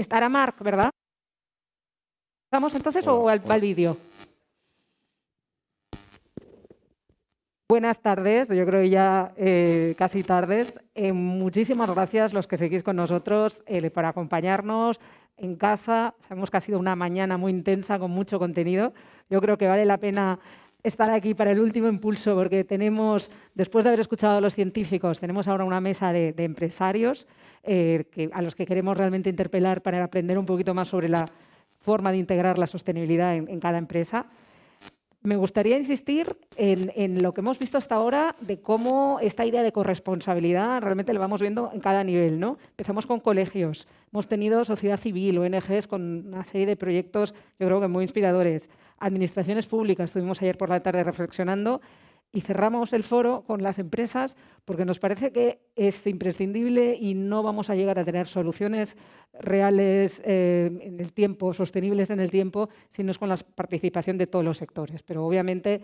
Estará Marc, ¿verdad? ¿Vamos entonces o va el vídeo? Buenas tardes, yo creo ya casi tardes. Muchísimas gracias los que seguís con nosotros por acompañarnos en casa. Sabemos que ha sido una mañana muy intensa con mucho contenido. Yo creo que vale la pena estar aquí para el último impulso porque tenemos, después de haber escuchado a los científicos, tenemos ahora una mesa de empresarios a los que queremos realmente interpelar para aprender un poquito más sobre la forma de integrar la sostenibilidad en cada empresa. Me gustaría insistir en lo que hemos visto hasta ahora de cómo esta idea de corresponsabilidad realmente lo vamos viendo en cada nivel, ¿no? Empezamos con colegios, hemos tenido sociedad civil, ONGs con una serie de proyectos, yo creo que muy inspiradores. Administraciones públicas, estuvimos ayer por la tarde reflexionando y cerramos el foro con las empresas porque nos parece que es imprescindible y no vamos a llegar a tener soluciones reales en el tiempo, sostenibles en el tiempo, si no es con la participación de todos los sectores. Pero obviamente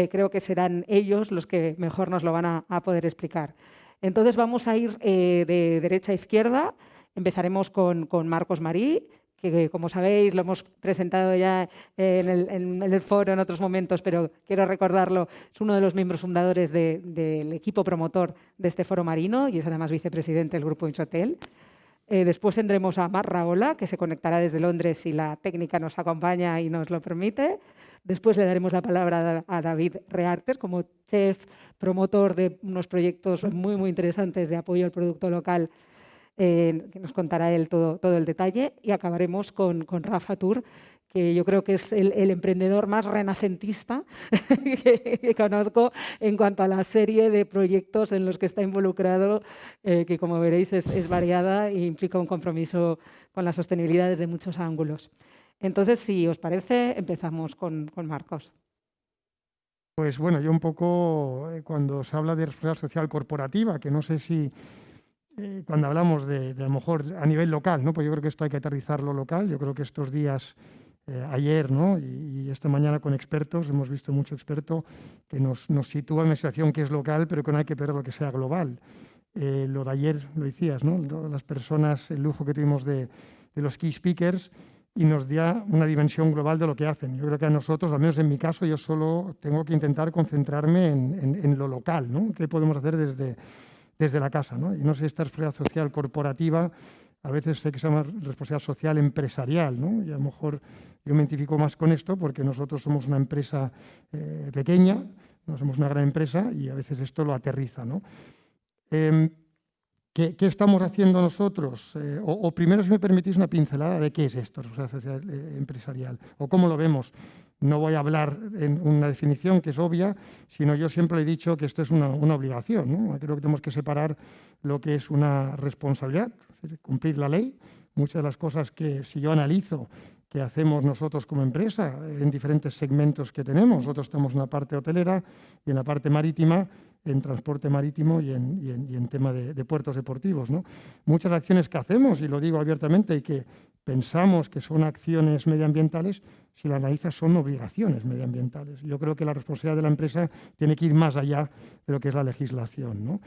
creo que serán ellos los que mejor nos lo van a poder explicar. Entonces vamos a ir de derecha a izquierda. Empezaremos con Marcos Marí, que como sabéis lo hemos presentado ya en el foro en otros momentos, pero quiero recordarlo, es uno de los miembros fundadores del equipo promotor de este foro marino y es además vicepresidente del grupo Insotel. Después tendremos a Mar Raola, que se conectará desde Londres si la técnica nos acompaña y nos lo permite. Después le daremos la palabra a David Reartes, como chef promotor de unos proyectos muy, muy interesantes de apoyo al producto local, que nos contará él todo el detalle. Y acabaremos con Rafa Tur, que yo creo que es el emprendedor más renacentista que conozco en cuanto a la serie de proyectos en los que está involucrado, que como veréis es variada e implica un compromiso con la sostenibilidad desde muchos ángulos. Entonces, si os parece, empezamos con Marcos. Pues bueno, yo un poco cuando se habla de responsabilidad social corporativa, que no sé si cuando hablamos de a lo mejor a nivel local, ¿no? Pues yo creo que esto hay que aterrizarlo local. Yo creo que estos días, ayer, ¿no? y esta mañana con expertos, hemos visto mucho experto que nos sitúa en una situación que es local, pero que no hay que perder lo que sea global. Lo de ayer lo decías, ¿no? Las personas, el lujo que tuvimos de los key speakers y nos da una dimensión global de lo que hacen. Yo creo que a nosotros, al menos en mi caso, yo solo tengo que intentar concentrarme en lo local, ¿no? ¿Qué podemos hacer desde la casa, ¿no? Y no sé, esta responsabilidad social corporativa, a veces sé que se llama responsabilidad social empresarial, ¿no? Y a lo mejor yo me identifico más con esto porque nosotros somos una empresa pequeña, no somos una gran empresa y a veces esto lo aterriza, ¿no? ¿Qué estamos haciendo nosotros? O primero, si me permitís, una pincelada de qué es esto, responsabilidad social empresarial, o cómo lo vemos. No voy a hablar en una definición que es obvia, sino yo siempre he dicho que esto es una obligación, ¿no? Creo que tenemos que separar lo que es una responsabilidad, es decir, cumplir la ley. Muchas de las cosas que, si yo analizo, que hacemos nosotros como empresa en diferentes segmentos que tenemos, nosotros estamos en la parte hotelera y en la parte marítima, en transporte marítimo y en tema de puertos deportivos, ¿no? Muchas acciones que hacemos, y lo digo abiertamente, y que pensamos que son acciones medioambientales, si las analizas son obligaciones medioambientales. Yo creo que la responsabilidad de la empresa tiene que ir más allá de lo que es la legislación, ¿no?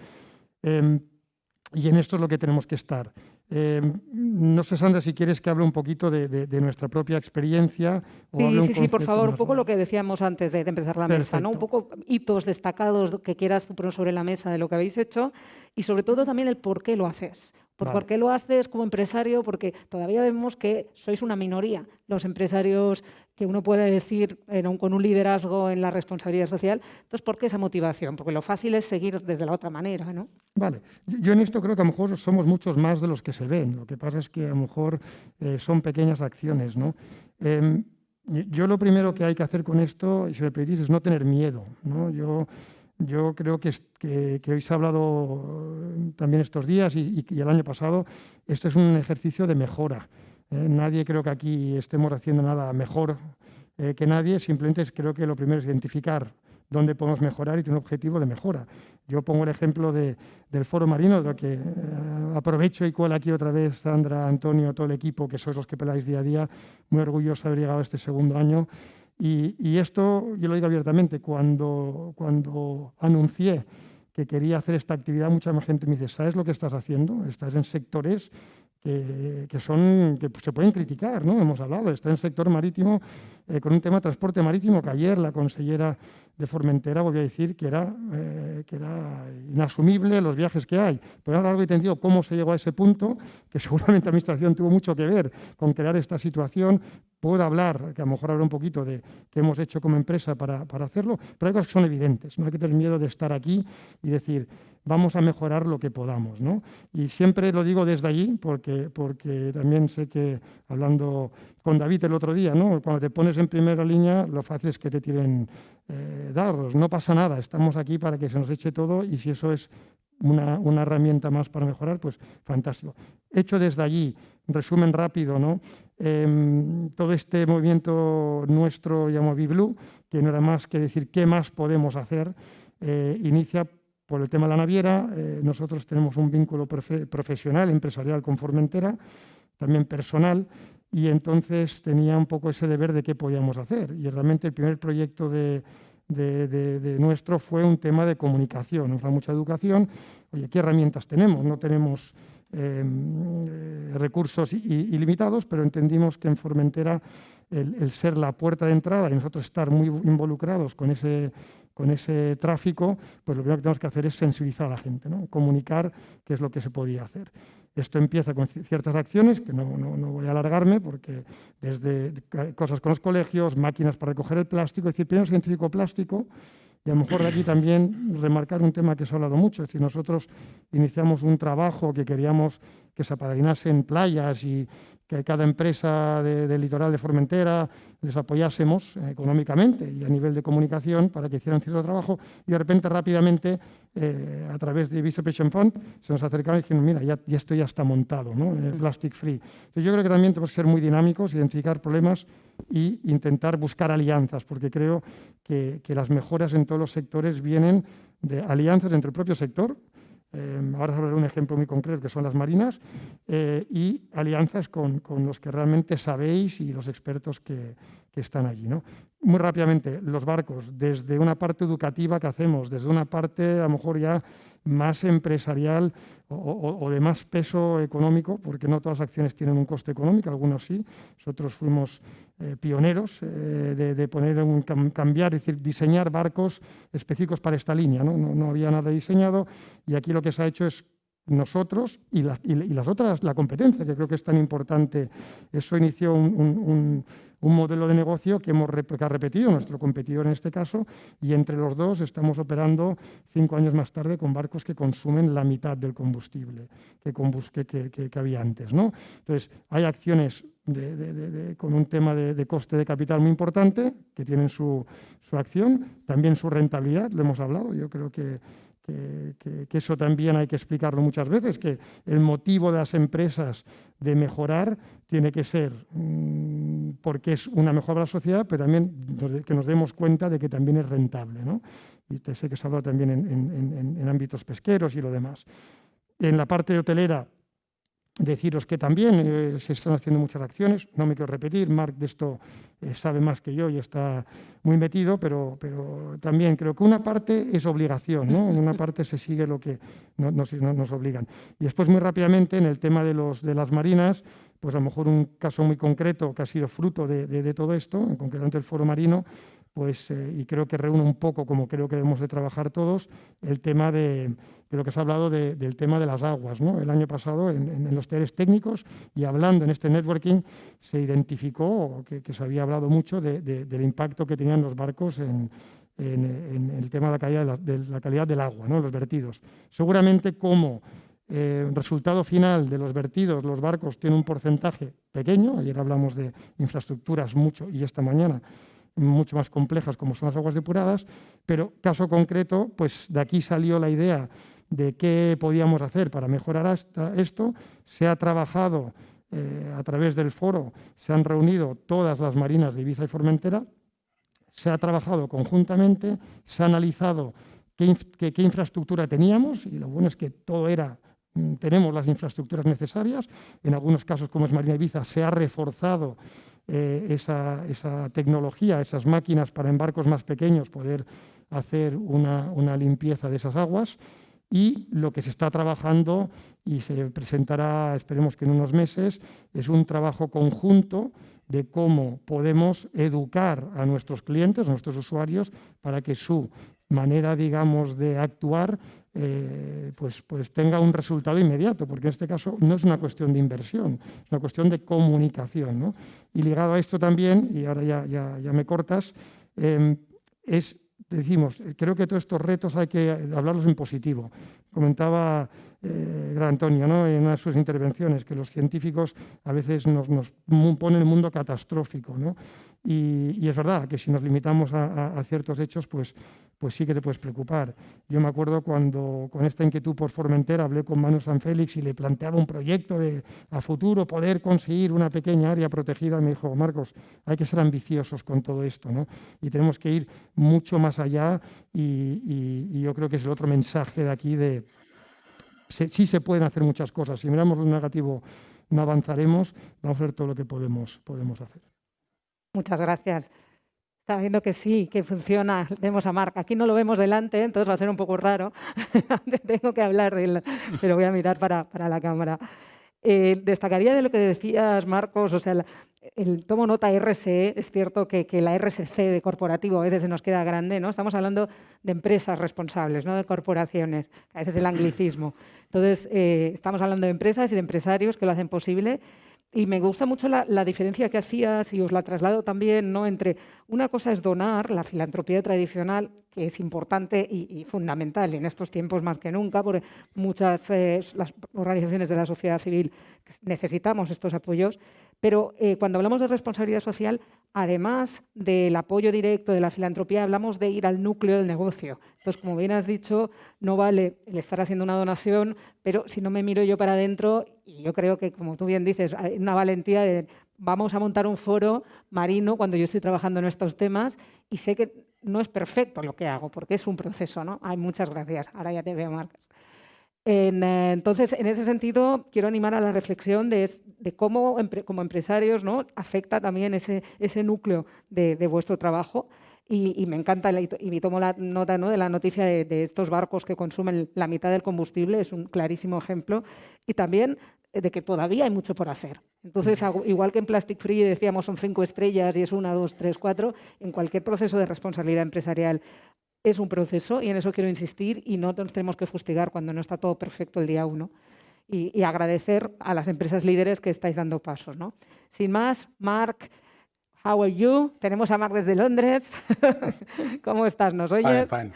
Y en esto es lo que tenemos que estar. No sé, Sandra, si quieres que hable un poquito de nuestra propia experiencia. O Sí, por favor, un poco lo que decíamos antes de empezar la mesa, ¿no? Un poco hitos destacados que quieras tú poner sobre la mesa de lo que habéis hecho y sobre todo también el por qué lo haces. ¿Por qué lo haces como empresario? Porque todavía vemos que sois una minoría, los empresarios que uno puede decir con un liderazgo en la responsabilidad social. Entonces, ¿por qué esa motivación? Porque lo fácil es seguir desde la otra manera, ¿no? Vale. Yo en esto creo que a lo mejor somos muchos más de los que se ven. Lo que pasa es que a lo mejor son pequeñas acciones, ¿no? Yo lo primero que hay que hacer con esto, y si me permitís, es no tener miedo, ¿no? Yo creo que hoy se ha hablado también estos días y el año pasado, esto es un ejercicio de mejora. Nadie creo que aquí estemos haciendo nada mejor que nadie, simplemente creo que lo primero es identificar dónde podemos mejorar y tener un objetivo de mejora. Yo pongo el ejemplo del Foro Marino, de lo que aprovecho y cuelo aquí otra vez, Sandra, Antonio, todo el equipo, que sois los que peláis día a día, muy orgulloso de haber llegado a este segundo año. Y esto, yo lo digo abiertamente, cuando anuncié que quería hacer esta actividad, mucha más gente me dice, ¿sabes lo que estás haciendo? Estás en sectores que se pueden criticar, ¿no? Hemos hablado, está en el sector marítimo con un tema de transporte marítimo que ayer la consellera de Formentera volvió a decir que era inasumible los viajes que hay. Pero a lo largo y tendido cómo se llegó a ese punto, que seguramente la Administración tuvo mucho que ver con crear esta situación. Puedo hablar, que a lo mejor hablar un poquito de qué hemos hecho como empresa para hacerlo, pero hay cosas que son evidentes. No hay que tener miedo de estar aquí y decir, vamos a mejorar lo que podamos, ¿no? Y siempre lo digo desde allí, porque también sé que, hablando con David el otro día, ¿no? Cuando te pones en primera línea, lo fácil es que te tiren dardos. No pasa nada, estamos aquí para que se nos eche todo y si eso es una herramienta más para mejorar, pues fantástico. Hecho desde allí, resumen rápido, ¿no? Todo este movimiento nuestro, llamo BeBlue, que no era más que decir qué más podemos hacer, inicia por el tema de la naviera. Nosotros tenemos un vínculo profesional, empresarial con Formentera, también personal, y entonces tenía un poco ese deber de qué podíamos hacer. Y realmente el primer proyecto de nuestro fue un tema de comunicación. Nos da mucha educación. Oye, ¿qué herramientas tenemos? No tenemos recursos ilimitados, pero entendimos que en Formentera el ser la puerta de entrada y nosotros estar muy involucrados con ese tráfico, pues lo primero que tenemos que hacer es sensibilizar a la gente, ¿no? Comunicar qué es lo que se podía hacer. Esto empieza con ciertas acciones, que no voy a alargarme, porque desde cosas con los colegios, máquinas para recoger el plástico, es decir, primero se identificó plástico, y a lo mejor de aquí también remarcar un tema que se ha hablado mucho, es decir, nosotros iniciamos un trabajo que queríamos que se apadrinase en playas y que cada empresa del litoral de Formentera les apoyásemos económicamente y a nivel de comunicación para que hicieran cierto trabajo, y de repente rápidamente a través de Visa Pension Fund se nos acercaron y dijeron, mira, ya esto ya está montado, ¿no? Plastic Free. Entonces yo creo que también tenemos que ser muy dinámicos, identificar problemas e intentar buscar alianzas, porque creo que las mejoras en todos los sectores vienen de alianzas entre el propio sector. Ahora os hablaré de un ejemplo muy concreto, que son las marinas, y alianzas con los que realmente sabéis y los expertos que están allí, ¿no? Muy rápidamente, los barcos, desde una parte educativa que hacemos, desde una parte a lo mejor ya más empresarial o de más peso económico, porque no todas las acciones tienen un coste económico, algunos sí. Nosotros fuimos pioneros de cambiar, es decir, diseñar barcos específicos para esta línea, ¿no? No había nada diseñado, y aquí lo que se ha hecho es nosotros y las otras, la competencia, que creo que es tan importante. Eso inició un modelo de negocio que ha repetido nuestro competidor en este caso, y entre los dos estamos operando 5 años más tarde con barcos que consumen la mitad del combustible que había antes, ¿no? Entonces, hay acciones con un tema de coste de capital muy importante, que tienen su acción, también su rentabilidad, lo hemos hablado. Yo creo que eso también hay que explicarlo muchas veces, que el motivo de las empresas de mejorar tiene que ser porque es una mejora para la sociedad, pero también que nos demos cuenta de que también es rentable, ¿no? Y sé que se habla también en ámbitos pesqueros y lo demás. En la parte hotelera, deciros que también se están haciendo muchas acciones. No me quiero repetir, Marc de esto sabe más que yo y está muy metido, pero también creo que una parte es obligación, ¿no? En una parte se sigue lo que nos obligan. Y después, muy rápidamente, en el tema de las marinas, pues a lo mejor un caso muy concreto que ha sido fruto de todo esto, en concreto el Foro Marino, pues, y creo que reúne un poco, como creo que debemos de trabajar todos, el tema de lo que se ha hablado del tema de las aguas, ¿no? El año pasado, en los talleres técnicos y hablando en este networking, se identificó que se había hablado mucho del impacto que tenían los barcos en el tema de la calidad del agua, ¿no? Los vertidos. Seguramente como resultado final de los vertidos, los barcos tienen un porcentaje pequeño. Ayer hablamos de infraestructuras mucho y esta mañana mucho más complejas como son las aguas depuradas, pero caso concreto, pues de aquí salió la idea de qué podíamos hacer para mejorar esto. Se ha trabajado a través del foro, se han reunido todas las marinas de Ibiza y Formentera, se ha trabajado conjuntamente, se ha analizado qué infraestructura teníamos, y lo bueno es que tenemos las infraestructuras necesarias. En algunos casos, como es Marina Ibiza, se ha reforzado esa tecnología, esas máquinas para en barcos más pequeños poder hacer una limpieza de esas aguas. Y lo que se está trabajando y se presentará, esperemos que en unos meses, es un trabajo conjunto de cómo podemos educar a nuestros clientes, a nuestros usuarios, para que su manera, digamos, de actuar pues tenga un resultado inmediato, porque en este caso no es una cuestión de inversión, es una cuestión de comunicación, ¿no? Y ligado a esto también, y ahora ya me cortas, decimos, creo que todos estos retos hay que hablarlos en positivo. Comentaba gran Antonio, ¿no?, en una de sus intervenciones, que los científicos a veces nos ponen el mundo catastrófico, ¿no? Y es verdad que si nos limitamos a ciertos hechos, pues sí que te puedes preocupar. Yo me acuerdo cuando con esta inquietud por Formentera hablé con Manu Sanfélix y le planteaba un proyecto de a futuro poder conseguir una pequeña área protegida. Me dijo, Marcos, hay que ser ambiciosos con todo esto, ¿no? Y tenemos que ir mucho más allá y yo creo que es el otro mensaje de aquí de sí se pueden hacer muchas cosas. Si miramos lo negativo no avanzaremos, vamos a ver todo lo que podemos hacer. Muchas gracias. Está viendo que sí, que funciona. Tenemos a Marc. Aquí no lo vemos delante, entonces va a ser un poco raro. Tengo que hablar de él, pero voy a mirar para la cámara. Destacaría de lo que decías, Marcos, o sea, tomo nota RSE, es cierto que la RSC de corporativo a veces se nos queda grande, ¿no? Estamos hablando de empresas responsables, no de corporaciones, a veces el anglicismo. Entonces, estamos hablando de empresas y de empresarios que lo hacen posible. Y me gusta mucho la diferencia que hacías, y os la traslado también, ¿no?, entre una cosa es donar, la filantropía tradicional, que es importante y fundamental en estos tiempos más que nunca, porque muchas las organizaciones de la sociedad civil necesitamos estos apoyos, pero cuando hablamos de responsabilidad social, además del apoyo directo de la filantropía, hablamos de ir al núcleo del negocio. Entonces, como bien has dicho, no vale el estar haciendo una donación, pero si no me miro yo para adentro, y yo creo que, como tú bien dices, hay una valentía de vamos a montar un foro marino cuando yo estoy trabajando en estos temas y sé que no es perfecto lo que hago, porque es un proceso, ¿no? Ay, muchas gracias. Ahora ya te veo, Marcos. Entonces, en ese sentido, quiero animar a la reflexión de cómo, como empresarios, ¿no?, afecta también ese núcleo de vuestro trabajo. Y me encanta, y tomo la nota, ¿no?, de la noticia de estos barcos que consumen la mitad del combustible, es un clarísimo ejemplo. Y también de que todavía hay mucho por hacer. Entonces, igual que en Plastic Free decíamos son 5 estrellas y es 1, 2, 3, 4, en cualquier proceso de responsabilidad empresarial es un proceso, y en eso quiero insistir, y no nos tenemos que fustigar cuando no está todo perfecto el día 1. Y agradecer a las empresas líderes que estáis dando pasos, ¿no? Sin más, Marc, how are you? Tenemos a Marc desde Londres. ¿Cómo estás? ¿Nos oyes? Fine.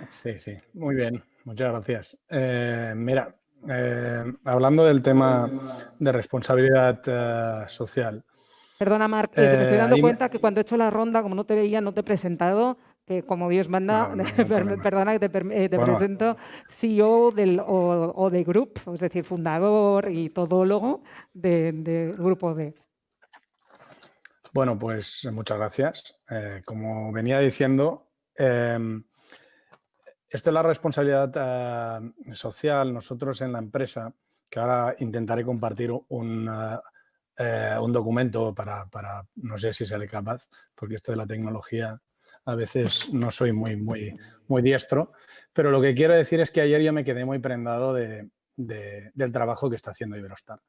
Sí, muy bien, muchas gracias. Mira, hablando del tema de responsabilidad social. Perdona, Marc, que me estoy dando cuenta que cuando he hecho la ronda, como no te veía, no te he presentado, que como Dios manda, No perdona que te bueno, presento, CEO o de Group, es decir, fundador y todólogo del Grupo D. Bueno, pues muchas gracias. Como venía diciendo, esto es la responsabilidad social. Nosotros en la empresa, que ahora intentaré compartir un documento para, no sé si seré capaz, porque esto de la tecnología a veces no soy muy diestro, pero lo que quiero decir es que ayer yo me quedé muy prendado del trabajo que está haciendo Iberostar.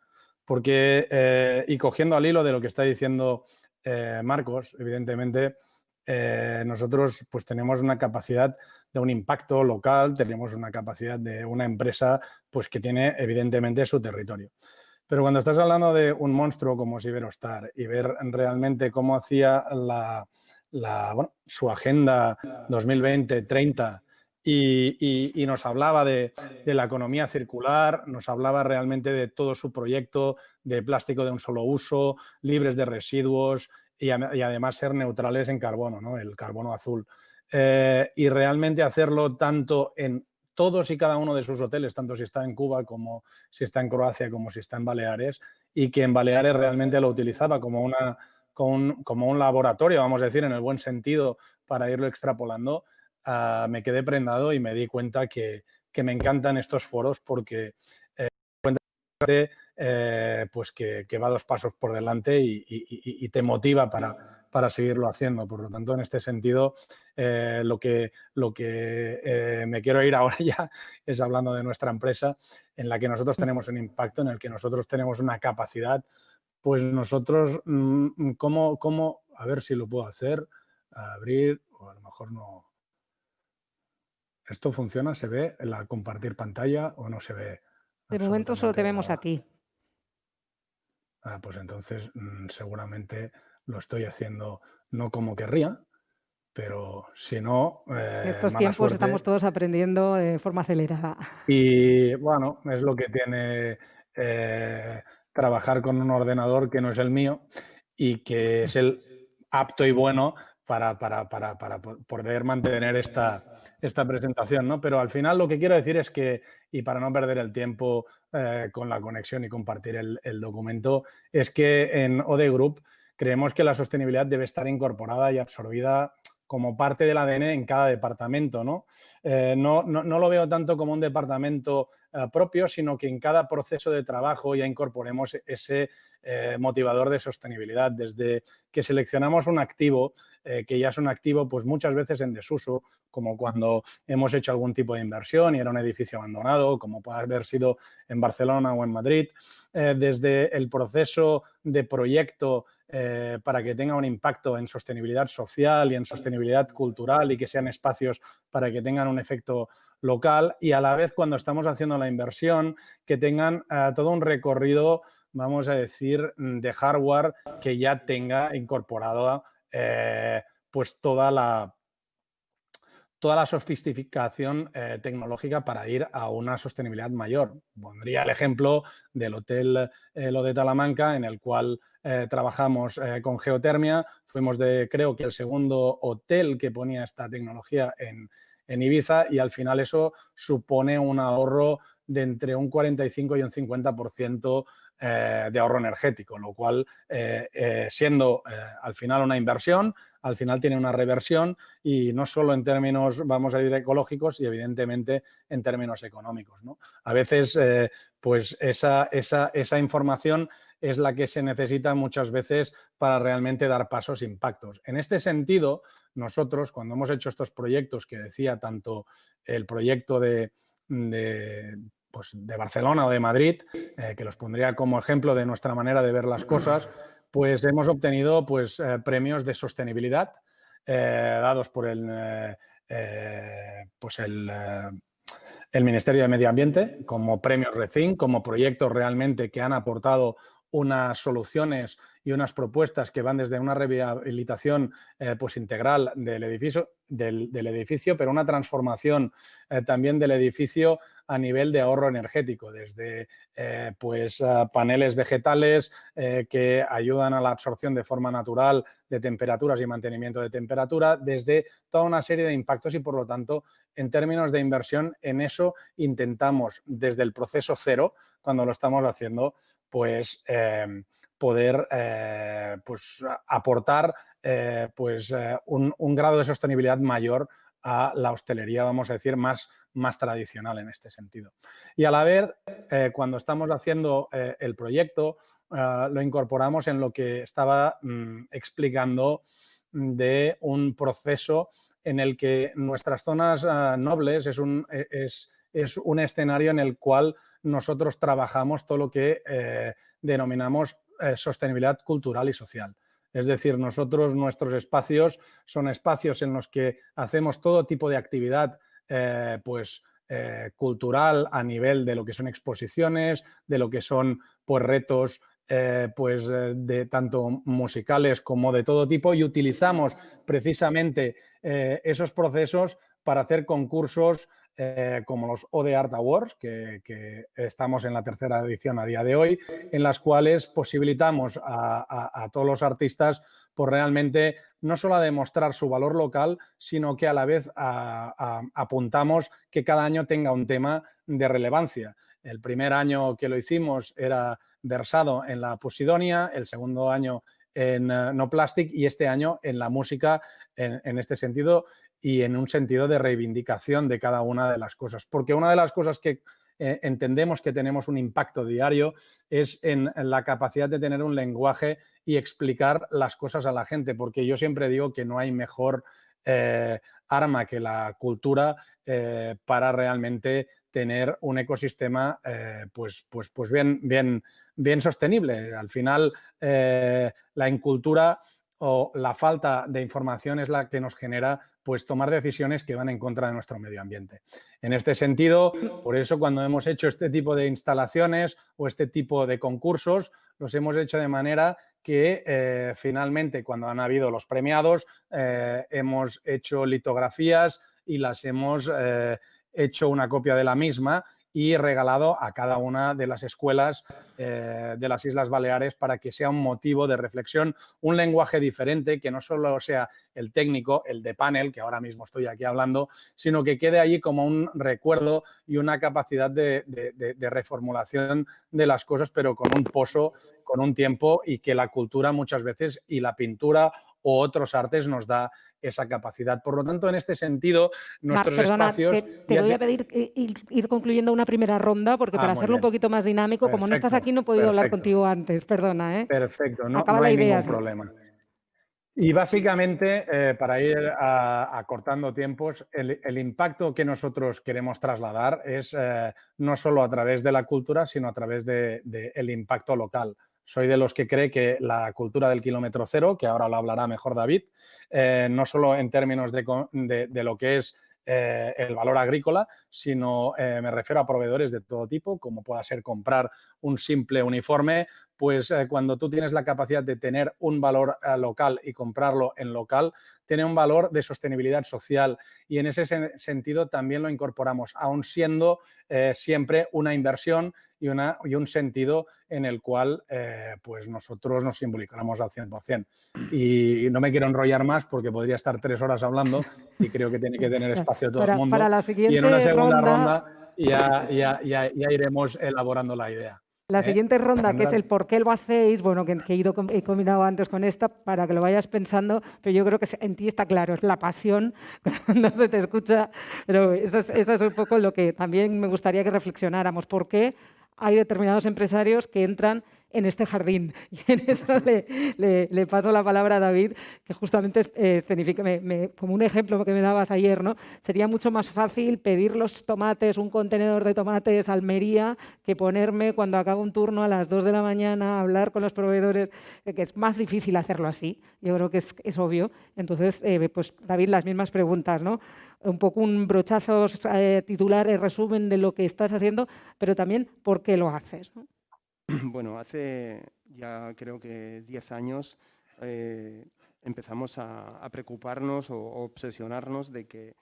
Porque, y cogiendo al hilo de lo que está diciendo Marcos, evidentemente, nosotros pues tenemos una capacidad de un impacto local, tenemos una capacidad de una empresa pues que tiene evidentemente su territorio. Pero cuando estás hablando de un monstruo como es Iberostar y ver realmente cómo hacía su agenda 2020-30 y nos hablaba de la economía circular, nos hablaba realmente de todo su proyecto de plástico de un solo uso, libres de residuos y además ser neutrales en carbono, ¿no?, el carbono azul. Y realmente hacerlo tanto en todos y cada uno de sus hoteles, tanto si está en Cuba como si está en Croacia como si está en Baleares, y que en Baleares realmente lo utilizaba como un laboratorio, vamos a decir, en el buen sentido, para irlo extrapolando. Me quedé prendado y me di cuenta que me encantan estos foros porque pues que va 2 pasos por delante y te motiva para seguirlo haciendo. Por lo tanto, en este sentido, lo que me quiero ir ahora ya es hablando de nuestra empresa, en la que nosotros tenemos un impacto, en el que nosotros tenemos una capacidad. Pues nosotros, a ver si lo puedo hacer, abrir, o a lo mejor no. ¿Esto funciona? ¿Se ve la compartir pantalla o no se ve De momento solo te absolutamente vemos a nada? ti. Pues entonces seguramente lo estoy haciendo no como querría, pero si no, En estos mala tiempos estamos suerte. todos aprendiendo de forma acelerada. Y bueno, es lo que tiene trabajar con un ordenador que no es el mío y que es el apto y bueno para poder mantener esta presentación, ¿no? Pero al final lo que quiero decir es que, y para no perder el tiempo con la conexión y compartir el documento, es que en OD Group creemos que la sostenibilidad debe estar incorporada y absorbida como parte del ADN en cada departamento, ¿no? No lo veo tanto como un departamento propio, sino que en cada proceso de trabajo ya incorporemos ese motivador de sostenibilidad. Desde que seleccionamos un activo, que ya es un activo pues muchas veces en desuso, como cuando hemos hecho algún tipo de inversión y era un edificio abandonado, como puede haber sido en Barcelona o en Madrid, desde el proceso de proyecto para que tenga un impacto en sostenibilidad social y en sostenibilidad cultural y que sean espacios para que tengan un efecto local, y a la vez cuando estamos haciendo la inversión que tengan todo un recorrido, vamos a decir, de hardware que ya tenga incorporado pues toda la sofisticación tecnológica para ir a una sostenibilidad mayor. Pondría el ejemplo del Hotel Lo de Talamanca, en el cual trabajamos con geotermia. Fuimos creo que el segundo hotel que ponía esta tecnología en Ibiza, y al final eso supone un ahorro de entre un 45 y un 50% de ahorro energético, lo cual, siendo al final una inversión, al final tiene una reversión, y no solo en términos, vamos a decir, ecológicos, y evidentemente en términos económicos, ¿no? A veces, pues esa información es la que se necesita muchas veces para realmente dar pasos e impactos. En este sentido, nosotros, cuando hemos hecho estos proyectos que decía, tanto el proyecto de Barcelona o de Madrid, que los pondría como ejemplo de nuestra manera de ver las cosas, pues hemos obtenido premios de sostenibilidad dados por el Ministerio de Medio Ambiente, como premios RECIN, como proyectos realmente que han aportado unas soluciones y unas propuestas que van desde una rehabilitación integral del edificio, pero una transformación también del edificio a nivel de ahorro energético, desde paneles vegetales que ayudan a la absorción de forma natural de temperaturas y mantenimiento de temperatura, desde toda una serie de impactos, y por lo tanto, en términos de inversión, en eso intentamos desde el proceso cero, cuando lo estamos haciendo, poder aportar un grado de sostenibilidad mayor a la hostelería, vamos a decir, más tradicional en este sentido. Y a la vez, cuando estamos haciendo el proyecto, lo incorporamos en lo que estaba explicando de un proceso en el que nuestras zonas nobles es un escenario en el cual nosotros trabajamos todo lo que denominamos sostenibilidad cultural y social. Es decir, nuestros espacios son espacios en los que hacemos todo tipo de actividad cultural a nivel de lo que son exposiciones, de lo que son retos de tanto musicales como de todo tipo, y utilizamos precisamente esos procesos para hacer concursos como los OD Art Awards, que estamos en la tercera edición a día de hoy, en las cuales posibilitamos a todos los artistas realmente no solo a demostrar su valor local, sino que a la vez apuntamos que cada año tenga un tema de relevancia. El primer año que lo hicimos era versado en la Posidonia, el segundo año en No Plastic, y este año en la música en este sentido, y en un sentido de reivindicación de cada una de las cosas. Porque una de las cosas que entendemos que tenemos un impacto diario es en la capacidad de tener un lenguaje y explicar las cosas a la gente, porque yo siempre digo que no hay mejor arma que la cultura para realmente tener un ecosistema pues bien sostenible. Al final, la incultura o la falta de información es la que nos genera pues tomar decisiones que van en contra de nuestro medio ambiente. En este sentido, por eso cuando hemos hecho este tipo de instalaciones o este tipo de concursos, los hemos hecho de manera que finalmente cuando han habido los premiados hemos hecho litografías y las hemos hecho una copia de la misma y regalado a cada una de las escuelas de las Islas Baleares para que sea un motivo de reflexión, un lenguaje diferente, que no solo sea el técnico, el de panel, que ahora mismo estoy aquí hablando, sino que quede allí como un recuerdo y una capacidad de reformulación de las cosas, pero con un pozo, con un tiempo, y que la cultura muchas veces y la pintura o otros artes nos da esa capacidad. Por lo tanto, en este sentido, nuestros espacios... Te voy a pedir ir concluyendo una primera ronda, porque para hacerlo un poquito más dinámico, como no estás aquí, no he podido hablar contigo antes, perdona. Perfecto, no Acaba la hay idea, ningún problema. Y básicamente, para ir acortando tiempos, el impacto que nosotros queremos trasladar es no solo a través de la cultura, sino a través del impacto local. Soy de los que cree que la cultura del kilómetro cero, que ahora lo hablará mejor David, no solo en términos de lo que es el valor agrícola, sino me refiero a proveedores de todo tipo, como pueda ser comprar un simple uniforme, pues cuando tú tienes la capacidad de tener un valor local y comprarlo en local, tiene un valor de sostenibilidad social, y en ese sentido también lo incorporamos, aun siendo siempre una inversión y un sentido en el cual pues nosotros nos involucramos al 100%. Y no me quiero enrollar más porque podría estar 3 horas hablando y creo que tiene que tener espacio todo el mundo. Para la siguiente y en una segunda ronda ya iremos elaborando la idea. La siguiente ronda, que es el Tendrás... por qué lo hacéis, bueno, que he combinado antes con esta para que lo vayas pensando, pero yo creo que en ti está claro, es la pasión cuando se te escucha, pero eso es un poco lo que también me gustaría que reflexionáramos, por qué hay determinados empresarios que entran en este jardín. Y en eso le paso la palabra a David, que justamente escenifica, como un ejemplo que me dabas ayer, ¿no? Sería mucho más fácil pedir los tomates, un contenedor de tomates a Almería, que ponerme cuando acabo un turno a las 2 de la mañana a hablar con los proveedores, que es más difícil hacerlo así. Yo creo que es obvio. Entonces, pues David, las mismas preguntas, ¿no? Un poco un brochazo titular, el resumen de lo que estás haciendo, pero también por qué lo haces, ¿no? Bueno, hace ya creo que 10 años empezamos a preocuparnos o obsesionarnos de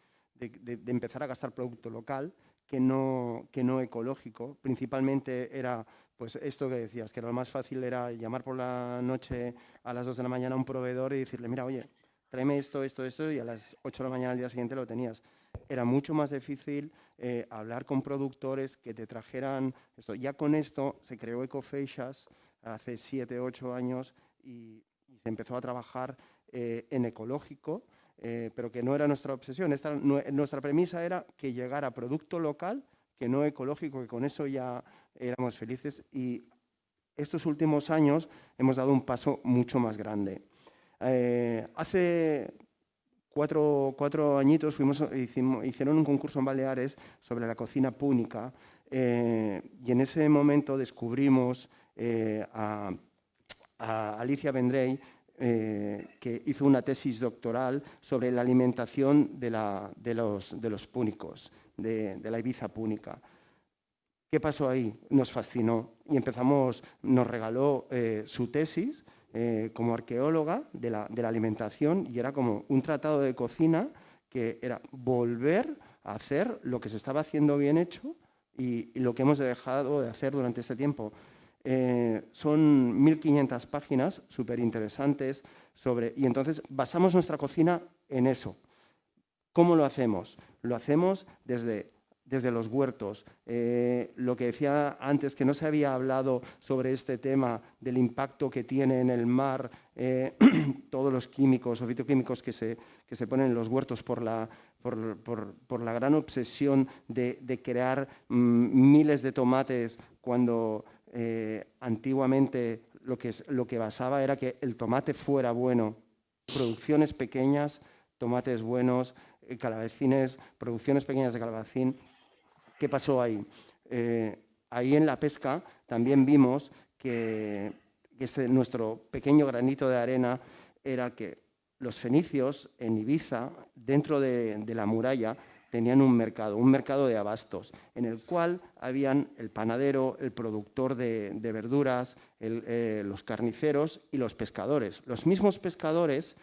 empezar a gastar producto local que no ecológico. Principalmente era pues esto que decías, que lo más fácil era llamar por la noche a las 2 de la mañana a un proveedor y decirle, mira, oye, tráeme esto, y a las 8 de la mañana al día siguiente lo tenías. Era mucho más difícil hablar con productores que te trajeran esto. Ya con esto se creó Ecofeixas hace 7, 8 años y se empezó a trabajar en ecológico, pero que no era nuestra obsesión. Nuestra premisa era que llegara producto local, que no ecológico, que con eso ya éramos felices, y estos últimos años hemos dado un paso mucho más grande. Hace 4 añitos hicieron un concurso en Baleares sobre la cocina púnica y en ese momento descubrimos a Alicia Vendrell, que hizo una tesis doctoral sobre la alimentación de los púnicos, de la Ibiza púnica. ¿Qué pasó ahí? Nos fascinó y nos regaló su tesis como arqueóloga de la alimentación, y era como un tratado de cocina que era volver a hacer lo que se estaba haciendo bien hecho y lo que hemos dejado de hacer durante este tiempo. Son 1.500 páginas súper interesantes y entonces basamos nuestra cocina en eso. ¿Cómo lo hacemos? Lo hacemos desde desde los huertos. Lo que decía antes, que no se había hablado sobre este tema del impacto que tiene en el mar todos los químicos o fitoquímicos que se ponen en los huertos por la gran obsesión de crear miles de tomates cuando antiguamente lo que basaba era que el tomate fuera bueno. Producciones pequeñas, tomates buenos, calabacines, producciones pequeñas de calabacín. ¿Qué pasó ahí? Ahí en la pesca también vimos que nuestro pequeño granito de arena era que los fenicios en Ibiza, dentro de la muralla, tenían un mercado de abastos, en el cual habían el panadero, el productor de verduras, los carniceros y los pescadores. Los mismos pescadores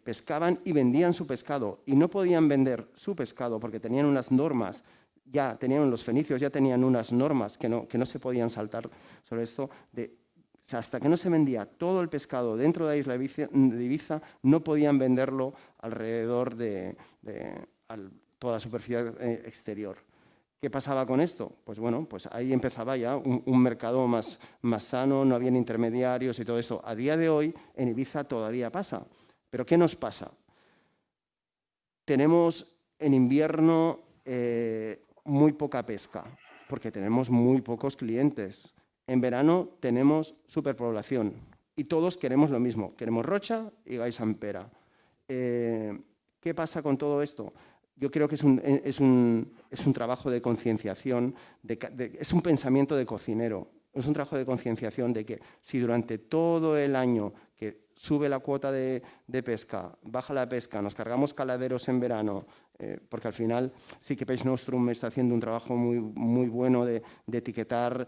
pescaban y vendían su pescado, y no podían vender su pescado porque tenían unas normas, los fenicios ya tenían unas normas que no se podían saltar sobre esto, hasta que no se vendía todo el pescado dentro de la isla de Ibiza, no podían venderlo alrededor de toda la superficie exterior. ¿Qué pasaba con esto? Pues bueno, pues ahí empezaba ya un mercado más sano, no habían intermediarios y todo eso. A día de hoy en Ibiza todavía pasa. ¿Pero qué nos pasa? Tenemos en invierno muy poca pesca, porque tenemos muy pocos clientes. En verano tenemos superpoblación y todos queremos lo mismo. Queremos rocha y gai sampera. ¿Qué pasa con todo esto? Yo creo que es un trabajo de concienciación, es un pensamiento de cocinero. Es un trabajo de concienciación de que si durante todo el año que sube la cuota de pesca, baja la pesca, nos cargamos caladeros en verano, porque al final sí que Peix Nostrum está haciendo un trabajo muy bueno de etiquetar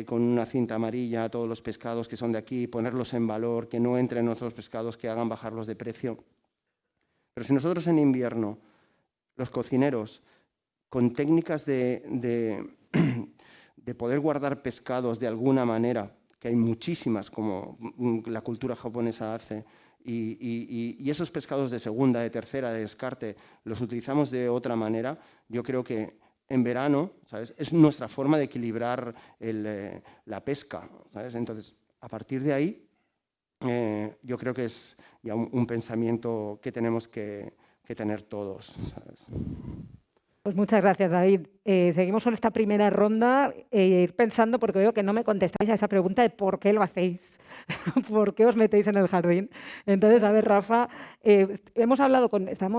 con una cinta amarilla todos los pescados que son de aquí, ponerlos en valor, que no entren otros pescados que hagan bajarlos de precio. Pero si nosotros en invierno, los cocineros, con técnicas de poder guardar pescados de alguna manera, que hay muchísimas, como la cultura japonesa hace, y esos pescados de segunda, de tercera, de descarte, los utilizamos de otra manera, yo creo que en verano, ¿sabes?, es nuestra forma de equilibrar la pesca, ¿sabes? Entonces, a partir de ahí, yo creo que es ya un pensamiento que tenemos que tener todos, ¿sabes? Pues muchas gracias, David. Seguimos con esta primera ronda, ir pensando, porque veo que no me contestáis a esa pregunta de por qué lo hacéis, por qué os metéis en el jardín. Entonces, a ver, Rafa, hemos hablado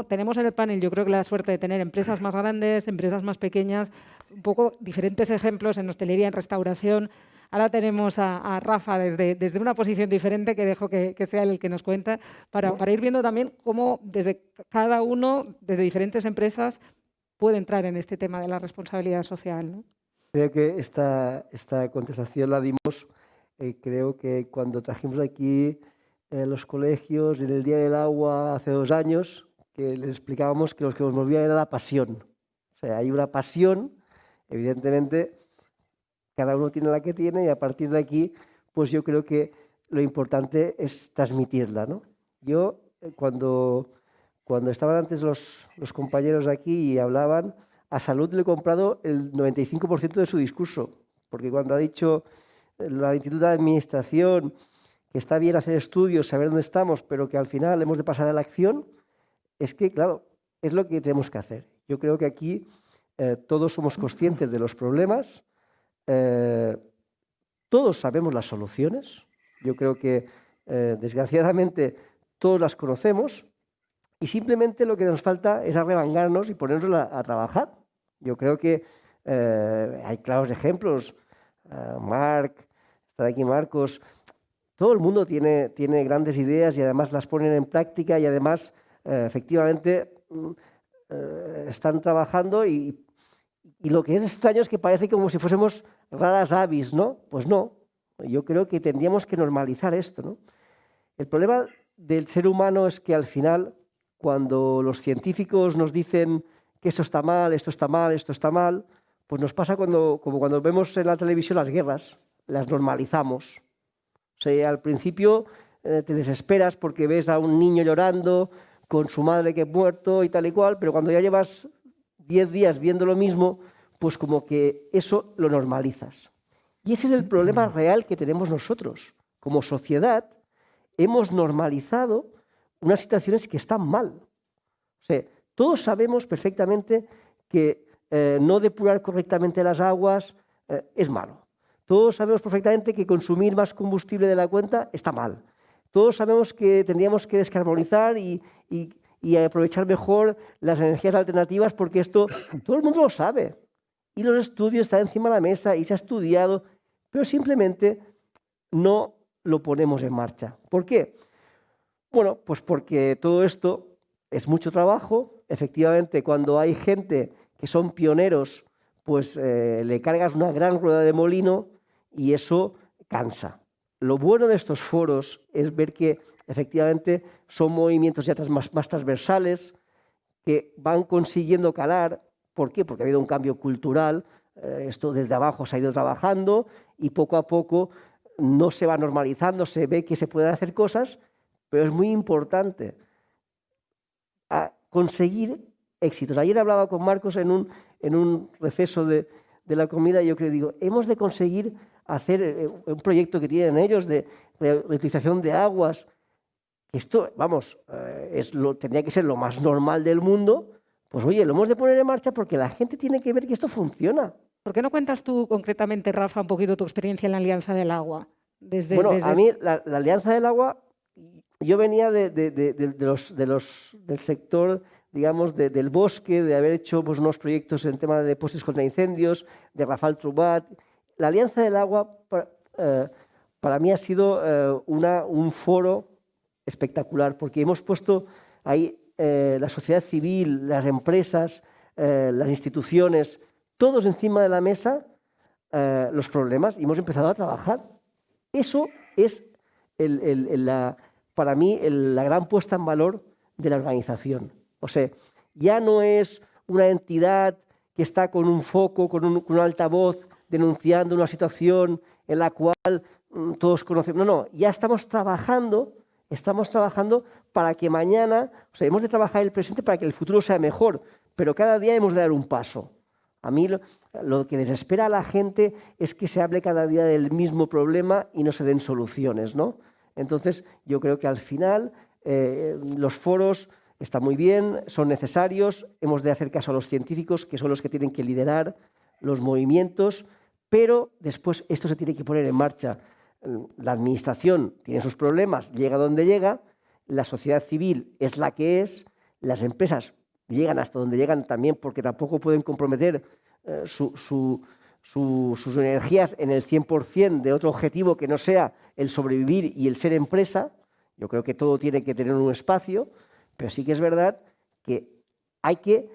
tenemos en el panel, yo creo que la suerte de tener empresas más grandes, empresas más pequeñas, un poco diferentes ejemplos en hostelería, en restauración. Ahora tenemos a Rafa desde una posición diferente, que dejo que sea el que nos cuenta, para ir viendo también cómo desde cada uno, desde diferentes empresas, puede entrar en este tema de la responsabilidad social, ¿no? Creo que esta contestación la dimos, creo que cuando trajimos aquí los colegios en el Día del Agua hace 2 años, que les explicábamos que lo que nos movía era la pasión. O sea, hay una pasión, evidentemente, cada uno tiene la que tiene, y a partir de aquí, pues yo creo que lo importante es transmitirla, ¿no? Yo, cuando estaban antes los compañeros aquí y hablaban, a Salud le he comprado el 95% de su discurso, porque cuando ha dicho el Instituto de Administración que está bien hacer estudios, saber dónde estamos, pero que al final hemos de pasar a la acción, es que, claro, es lo que tenemos que hacer. Yo creo que aquí todos somos conscientes de los problemas, todos sabemos las soluciones. Yo creo que, desgraciadamente, todos las conocemos, y simplemente lo que nos falta es arremangarnos y ponernos a trabajar. Yo creo que hay claros ejemplos. Marc, está aquí Marcos, todo el mundo tiene grandes ideas y además las ponen en práctica, y además efectivamente están trabajando, y lo que es extraño es que parece como si fuésemos raras avis, ¿no? Pues no, yo creo que tendríamos que normalizar esto, ¿no? El problema del ser humano es que al final, cuando los científicos nos dicen que esto está mal, esto está mal, esto está mal, pues nos pasa como cuando vemos en la televisión las guerras, las normalizamos. O sea, al principio te desesperas porque ves a un niño llorando con su madre que ha muerto y tal y cual, pero cuando ya llevas 10 días viendo lo mismo, pues como que eso lo normalizas. Y ese es el problema real que tenemos nosotros. Como sociedad hemos normalizado unas situaciones que están mal. O sea, todos sabemos perfectamente que no depurar correctamente las aguas es malo. Todos sabemos perfectamente que consumir más combustible de la cuenta está mal. Todos sabemos que tendríamos que descarbonizar y aprovechar mejor las energías alternativas, porque esto todo el mundo lo sabe. Y los estudios están encima de la mesa y se ha estudiado, pero simplemente no lo ponemos en marcha. ¿Por qué? Bueno, pues porque todo esto es mucho trabajo. Efectivamente, cuando hay gente que son pioneros, pues le cargas una gran rueda de molino y eso cansa. Lo bueno de estos foros es ver que efectivamente son movimientos ya más transversales, que van consiguiendo calar. ¿Por qué? Porque ha habido un cambio cultural, esto desde abajo se ha ido trabajando y poco a poco no se va normalizando, se ve que se pueden hacer cosas, pero es muy importante conseguir éxitos. Ayer hablaba con Marcos en un receso de la comida y yo creo, digo, hemos de conseguir hacer un proyecto que tienen ellos de reutilización de aguas. Esto, vamos, tendría que ser lo más normal del mundo. Pues oye, lo hemos de poner en marcha porque la gente tiene que ver que esto funciona. ¿Por qué no cuentas tú concretamente, Rafa, un poquito tu experiencia en la Alianza del Agua? A mí la Alianza del Agua, yo venía del sector, digamos, del bosque, de haber hecho pues, unos proyectos en tema de postes contra incendios, de Rafal Trubat. La Alianza del Agua para mí ha sido un foro espectacular, porque hemos puesto ahí la sociedad civil, las empresas, las instituciones, todos encima de la mesa los problemas y hemos empezado a trabajar. Eso es para mí la gran puesta en valor de la organización. O sea, ya no es una entidad que está con un foco, con un altavoz, denunciando una situación en la cual todos conocemos. No, ya estamos trabajando para que mañana, o sea, hemos de trabajar el presente para que el futuro sea mejor, pero cada día hemos de dar un paso. A mí lo que desespera a la gente es que se hable cada día del mismo problema y no se den soluciones, ¿no? Entonces, yo creo que al final los foros están muy bien, son necesarios, hemos de hacer caso a los científicos, que son los que tienen que liderar los movimientos, pero después esto se tiene que poner en marcha. La administración tiene sus problemas, llega donde llega, la sociedad civil es la que es, las empresas llegan hasta donde llegan también porque tampoco pueden comprometer sus energías en el 100% de otro objetivo que no sea el sobrevivir y el ser empresa. Yo creo que todo tiene que tener un espacio, pero sí que es verdad que hay que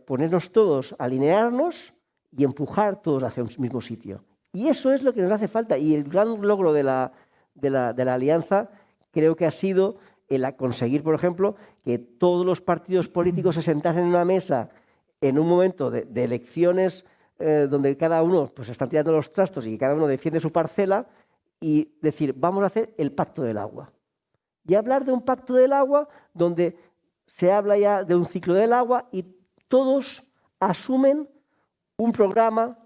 ponernos todos, alinearnos y empujar todos hacia un mismo sitio. Y eso es lo que nos hace falta. Y el gran logro de la alianza creo que ha sido el conseguir, por ejemplo, que todos los partidos políticos se sentasen en una mesa en un momento de elecciones donde cada uno pues, están tirando los trastos y cada uno defiende su parcela y decir, vamos a hacer el pacto del agua. Y hablar de un pacto del agua donde se habla ya de un ciclo del agua y todos asumen un programa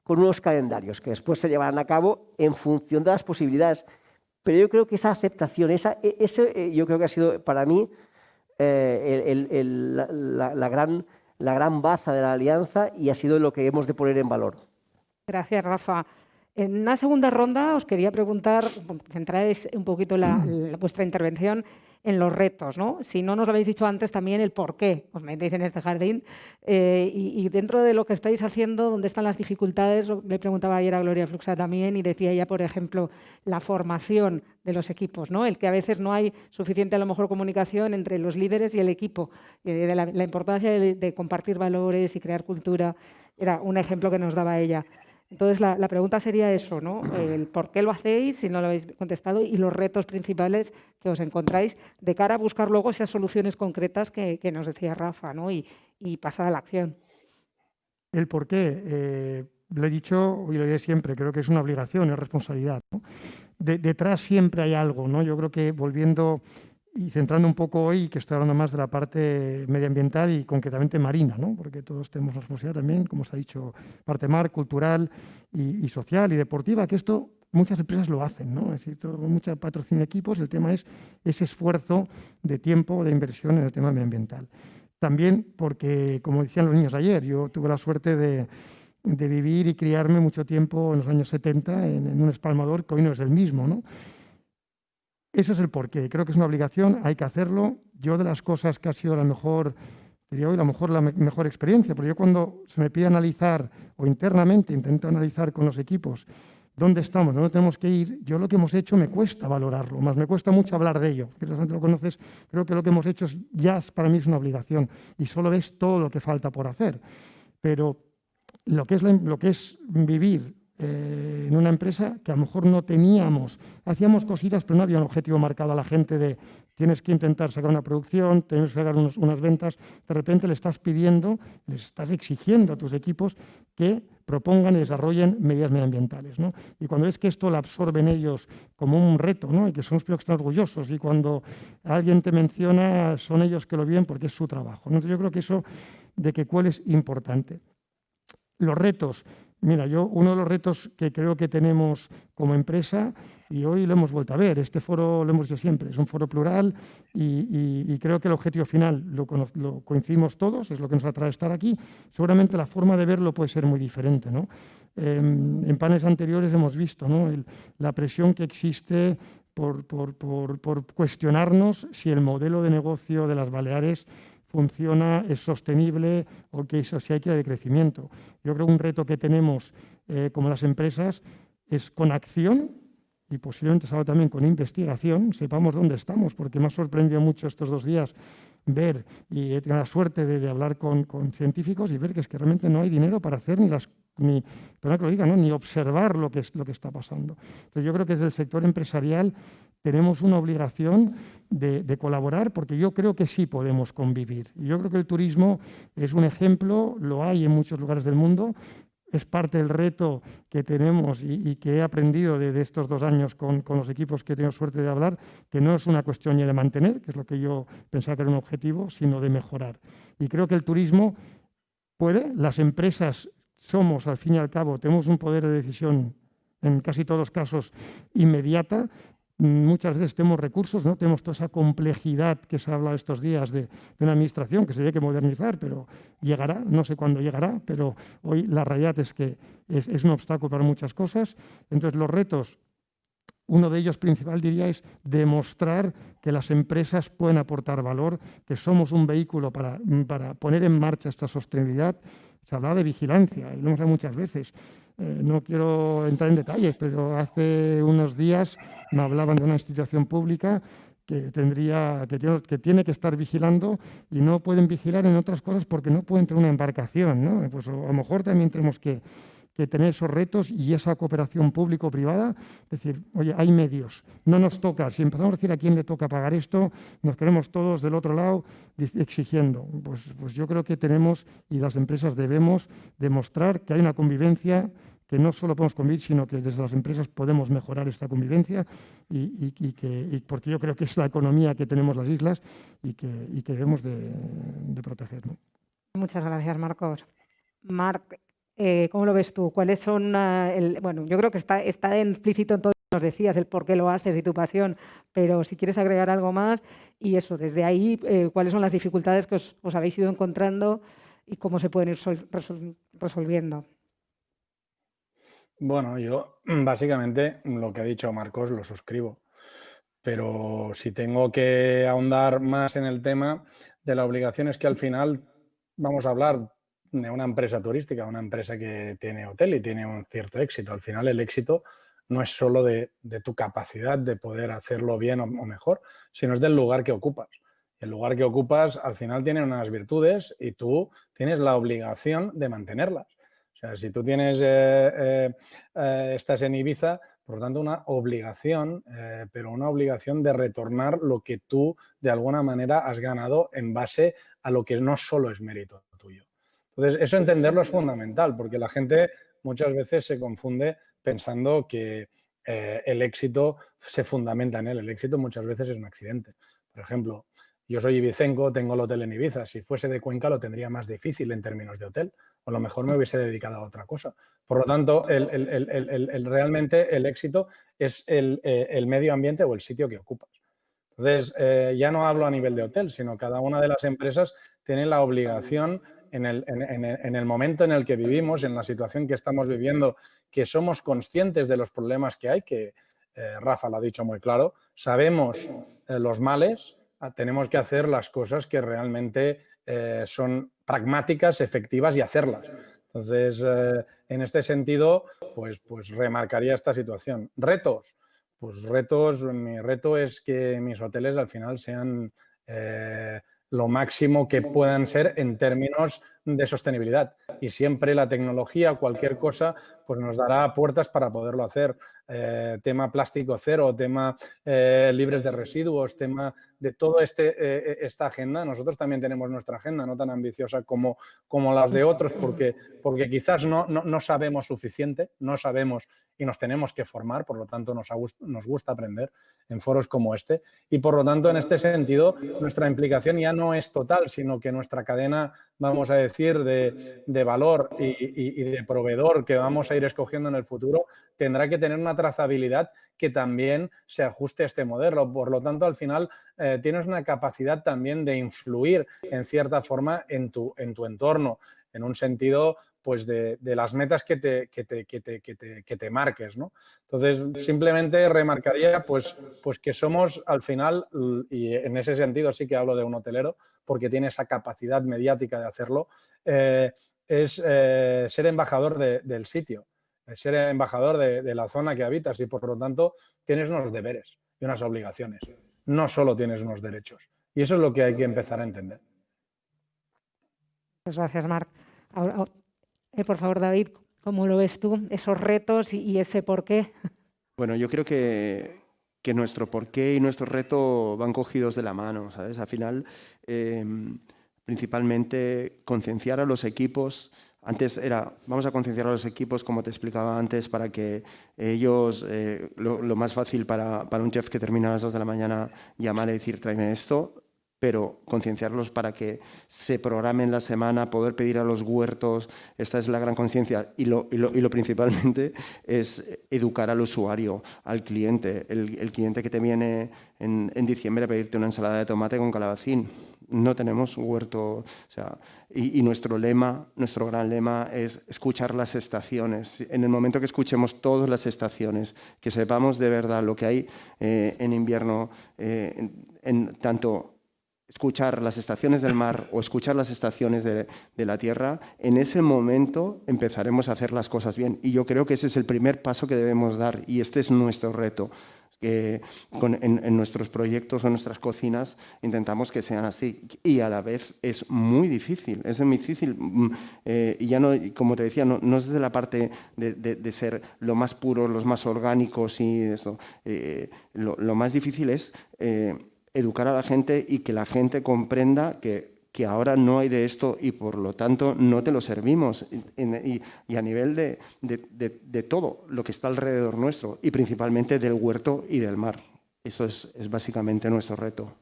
con unos calendarios que después se llevarán a cabo en función de las posibilidades. Pero yo creo que esa aceptación, yo creo que ha sido para mí la gran baza de la alianza y ha sido lo que hemos de poner en valor. Gracias, Rafa. En una segunda ronda os quería preguntar, centráis un poquito vuestra intervención en los retos, ¿no? Si no nos lo habéis dicho antes, también el por qué os metéis en este jardín. Y dentro de lo que estáis haciendo, ¿dónde están las dificultades? Le preguntaba ayer a Gloria Fluxa también y decía ella, por ejemplo, la formación de los equipos, ¿no? El que a veces no hay suficiente, a lo mejor, comunicación entre los líderes y el equipo. De la importancia de compartir valores y crear cultura. Era un ejemplo que nos daba ella. Entonces, la pregunta sería eso, ¿no? El por qué lo hacéis, si no lo habéis contestado, y los retos principales que os encontráis de cara a buscar luego esas soluciones concretas que nos decía Rafa, ¿no? Y pasar a la acción. El por qué, lo he dicho y lo diré siempre, creo que es una obligación, es responsabilidad, ¿no? Detrás siempre hay algo, ¿no? Yo creo que volviendo Y centrando un poco hoy, que estoy hablando más de la parte medioambiental y concretamente marina, ¿no? Porque todos tenemos una responsabilidad también, como se ha dicho, parte mar, cultural y social y deportiva, que esto muchas empresas lo hacen, ¿no? Es decir, mucha patrocinio de equipos, el tema es ese esfuerzo de tiempo, de inversión en el tema medioambiental. También porque, como decían los niños ayer, yo tuve la suerte de vivir y criarme mucho tiempo en los años 70 en un espalmador que hoy no es el mismo, ¿no? Ese es el porqué. Creo que es una obligación, hay que hacerlo. Yo de las cosas que ha sido la mejor, diría hoy, la mejor experiencia, porque yo cuando se me pide analizar o internamente intento analizar con los equipos dónde estamos, dónde tenemos que ir, yo lo que hemos hecho me cuesta valorarlo, más me cuesta mucho hablar de ello. Que la gente lo conoces, creo que lo que hemos hecho para mí es una obligación y solo ves todo lo que falta por hacer. Pero lo que es vivir en una empresa que a lo mejor no teníamos, hacíamos cositas pero no había un objetivo marcado a la gente de tienes que intentar sacar una producción, tienes que sacar unas ventas, de repente le estás pidiendo, les estás exigiendo a tus equipos que propongan y desarrollen medidas medioambientales, ¿no? Y cuando ves que esto lo absorben ellos como un reto, ¿no? Y que son los primeros que están orgullosos y cuando alguien te menciona son ellos que lo viven porque es su trabajo, ¿no? Entonces yo creo que eso de que cuál es importante. Los retos. Mira, uno de los retos que creo que tenemos como empresa, y hoy lo hemos vuelto a ver, este foro lo hemos dicho siempre, es un foro plural y creo que el objetivo final lo coincidimos todos, es lo que nos atrae estar aquí. Seguramente la forma de verlo puede ser muy diferente, ¿no? En paneles anteriores hemos visto, ¿no? La presión que existe por cuestionarnos si el modelo de negocio de las Baleares funciona, es sostenible o que eso sí hay que ir de crecimiento. Yo creo que un reto que tenemos como las empresas es con acción y posiblemente salga también con investigación, sepamos dónde estamos, porque me ha sorprendido mucho estos 2 días ver y he tenido la suerte de hablar con científicos y ver que es que realmente no hay dinero para hacer perdón que lo diga, ¿no? Ni observar lo que está pasando. Entonces yo creo que desde el sector empresarial tenemos una obligación de colaborar porque yo creo que sí podemos convivir. Y yo creo que el turismo es un ejemplo, lo hay en muchos lugares del mundo, es parte del reto que tenemos y que he aprendido de estos 2 años con los equipos que he tenido suerte de hablar, que no es una cuestión ya de mantener, que es lo que yo pensaba que era un objetivo, sino de mejorar. Y creo que el turismo puede, las empresas somos, al fin y al cabo, tenemos un poder de decisión en casi todos los casos inmediata. Muchas veces tenemos recursos, ¿no? Tenemos toda esa complejidad que se ha hablado estos días de una administración que se tiene que modernizar, pero llegará, no sé cuándo llegará, pero hoy la realidad es que es un obstáculo para muchas cosas. Entonces los retos, uno de ellos principal diría es demostrar que las empresas pueden aportar valor, que somos un vehículo para poner en marcha esta sostenibilidad. Se hablaba de vigilancia y lo hemos hablado muchas veces. No quiero entrar en detalles, pero hace unos días me hablaban de una institución pública que tiene que estar vigilando y no pueden vigilar en otras cosas porque no pueden tener una embarcación, ¿no? Pues a lo mejor también tenemos que tener esos retos y esa cooperación público-privada, es decir, oye, hay medios, no nos toca, si empezamos a decir a quién le toca pagar esto, nos quedamos todos del otro lado exigiendo. Pues yo creo que tenemos y las empresas debemos demostrar que hay una convivencia, que no solo podemos convivir, sino que desde las empresas podemos mejorar esta convivencia porque yo creo que es la economía que tenemos las islas y que debemos de proteger, ¿no? Muchas gracias, Marcos. Marc, ¿cómo lo ves tú? ¿Cuáles son, bueno, yo creo que está implícito en todo lo que nos decías, el por qué lo haces y tu pasión, pero si quieres agregar algo más y eso, desde ahí, ¿cuáles son las dificultades que os habéis ido encontrando y cómo se pueden ir resolviendo? Bueno, yo básicamente lo que ha dicho Marcos lo suscribo, pero si tengo que ahondar más en el tema de la obligación es que al final vamos a hablar de una empresa turística, una empresa que tiene hotel y tiene un cierto éxito. Al final el éxito no es solo de tu capacidad de poder hacerlo bien o mejor, sino es del lugar que ocupas. El lugar que ocupas al final tiene unas virtudes y tú tienes la obligación de mantenerlas. O sea, si tú estás en Ibiza, por lo tanto, una obligación, pero una obligación de retornar lo que tú de alguna manera has ganado en base a lo que no solo es mérito tuyo. Entonces, eso entenderlo es fundamental, porque la gente muchas veces se confunde pensando que el éxito se fundamenta en él. El éxito muchas veces es un accidente. Por ejemplo, yo soy ibicenco, tengo el hotel en Ibiza. Si fuese de Cuenca lo tendría más difícil en términos de hotel. O a lo mejor me hubiese dedicado a otra cosa. Por lo tanto, realmente el éxito es el medio ambiente o el sitio que ocupas. Entonces, ya no hablo a nivel de hotel, sino cada una de las empresas tiene la obligación en el momento en el que vivimos, en la situación que estamos viviendo, que somos conscientes de los problemas que hay, que Rafa lo ha dicho muy claro, sabemos los males, tenemos que hacer las cosas que realmente son pragmáticas, efectivas y hacerlas. Entonces, en este sentido, pues remarcaría esta situación. ¿Retos? Pues mi reto es que mis hoteles al final sean lo máximo que puedan ser en términos de sostenibilidad. Y siempre la tecnología, cualquier cosa, pues nos dará puertas para poderlo hacer. Tema plástico cero, tema libres de residuos, tema de toda esta agenda. Nosotros también tenemos nuestra agenda, no tan ambiciosa como las de otros, porque quizás no sabemos suficiente, no sabemos y nos tenemos que formar, por lo tanto nos gusta aprender en foros como este. Y por lo tanto, en este sentido, nuestra implicación ya no es total, sino que nuestra cadena, vamos a decir, de valor y de proveedor que vamos a ir escogiendo en el futuro, tendrá que tener una trazabilidad que también se ajuste a este modelo. Por lo tanto, al final tienes una capacidad también de influir en cierta forma en tu entorno, en un sentido pues de las metas que te marques, ¿no? Entonces, simplemente remarcaría pues que somos al final, y en ese sentido sí que hablo de un hotelero, porque tiene esa capacidad mediática de hacerlo, es ser embajador del sitio, ser embajador de la zona que habitas y, por lo tanto, tienes unos deberes y unas obligaciones. No solo tienes unos derechos. Y eso es lo que hay que empezar a entender. Muchas gracias, Marc. Ahora, por favor, David, ¿cómo lo ves tú, esos retos y ese porqué? Bueno, yo creo que nuestro porqué y nuestro reto van cogidos de la mano, ¿sabes? Al final, principalmente, concienciar a los equipos. Antes era, vamos a concienciar a los equipos, como te explicaba antes, para que ellos, lo más fácil para un chef que termina a las 2 de la mañana, llamar y decir, tráeme esto, pero concienciarlos para que se programen la semana, poder pedir a los huertos. Esta es la gran conciencia y lo principalmente es educar al usuario, al cliente, el cliente que te viene en diciembre a pedirte una ensalada de tomate con calabacín. No tenemos huerto, o sea, y nuestro gran lema es escuchar las estaciones. En el momento que escuchemos todas las estaciones, que sepamos de verdad lo que hay en invierno, tanto escuchar las estaciones del mar o escuchar las estaciones de la tierra, en ese momento empezaremos a hacer las cosas bien. Y yo creo que ese es el primer paso que debemos dar y este es nuestro reto. En nuestros proyectos o en nuestras cocinas intentamos que sean así y a la vez es muy difícil, y ya no, como te decía, no es de la parte de ser lo más puros, los más orgánicos y eso. Lo más difícil es educar a la gente y que la gente comprenda que ahora no hay de esto y por lo tanto no te lo servimos y a nivel de todo lo que está alrededor nuestro y principalmente del huerto y del mar. Eso es básicamente nuestro reto.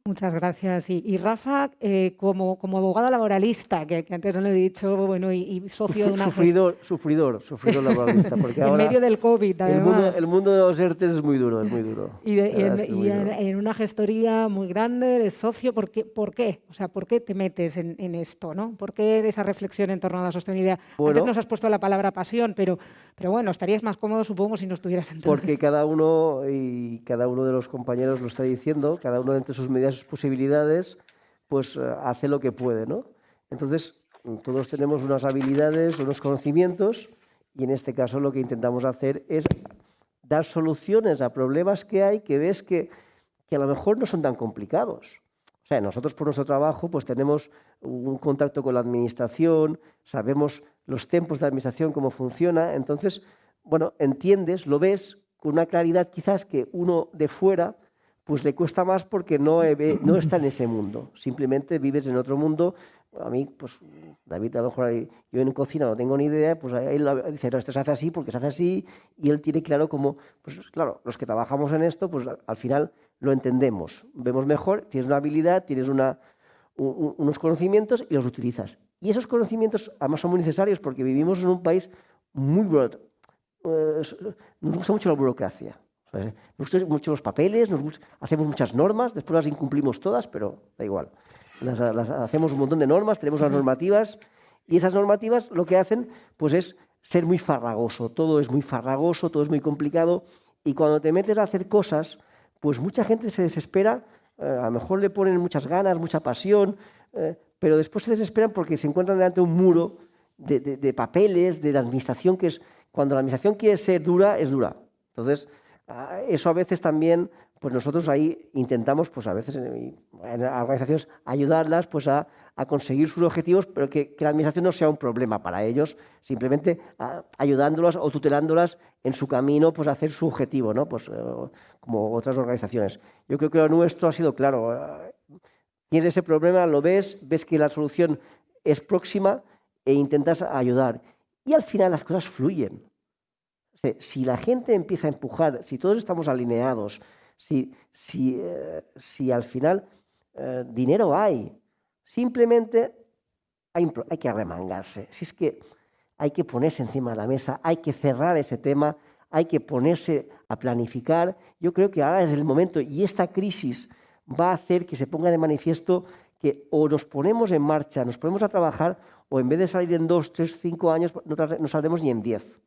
Muchas gracias. Y Rafa, como abogado laboralista, que antes no lo he dicho, bueno, y socio de una Sufridor laboralista. Porque en ahora medio del COVID, además. El mundo de los ERTEs es muy duro, es muy duro. Y en una gestoría muy grande, eres socio. ¿Por qué? O sea, ¿por qué te metes en esto, ¿no? ¿Por qué esa reflexión en torno a la sostenibilidad? Bueno, antes nos has puesto la palabra pasión, pero bueno, estarías más cómodo, supongo, si no estuvieras en todo porque esto. cada uno de los compañeros lo está diciendo, cada uno entre sus medidas, sus posibilidades, pues hace lo que puede, ¿no? Entonces, todos tenemos unas habilidades, unos conocimientos, y en este caso lo que intentamos hacer es dar soluciones a problemas que hay, que ves que a lo mejor no son tan complicados. O sea, nosotros por nuestro trabajo pues tenemos un contacto con la administración, sabemos los tiempos de la administración, cómo funciona, entonces, bueno, entiendes, lo ves con una claridad quizás que uno de fuera pues le cuesta más porque no está en ese mundo, simplemente vives en otro mundo. A mí, pues David, a lo mejor yo en cocina no tengo ni idea, pues él dice, no, esto se hace así porque se hace así, y él tiene claro cómo, pues claro, los que trabajamos en esto, pues al final lo entendemos, vemos mejor, tienes una habilidad, tienes unos conocimientos y los utilizas. Y esos conocimientos además son muy necesarios porque vivimos en un país muy nos gusta mucho la burocracia. Nos gustan mucho los papeles, hacemos muchas normas, después las incumplimos todas, pero da igual. Hacemos un montón de normas, tenemos unas normativas y esas normativas lo que hacen pues es ser muy farragoso. Todo es muy farragoso, todo es muy complicado y cuando te metes a hacer cosas, pues mucha gente se desespera, a lo mejor le ponen muchas ganas, mucha pasión, pero después se desesperan porque se encuentran delante de un muro de papeles, de la administración, que es cuando la administración quiere ser dura, es dura. Entonces, eso a veces también, pues nosotros ahí intentamos, pues a veces en organizaciones ayudarlas pues a conseguir sus objetivos, pero que la administración no sea un problema para ellos, simplemente ayudándolas o tutelándolas en su camino pues a hacer su objetivo, ¿no? Pues como otras organizaciones. Yo creo que lo nuestro ha sido claro. Tienes ese problema, lo ves que la solución es próxima e intentas ayudar. Y al final las cosas fluyen. O sea, si la gente empieza a empujar, si todos estamos alineados, si al final dinero hay, simplemente hay que arremangarse. Si es que hay que ponerse encima de la mesa, hay que cerrar ese tema, hay que ponerse a planificar. Yo creo que ahora es el momento y esta crisis va a hacer que se ponga de manifiesto que o nos ponemos en marcha, nos ponemos a trabajar, o en vez de salir en 2, 3, 5 años, no saldremos ni en 10.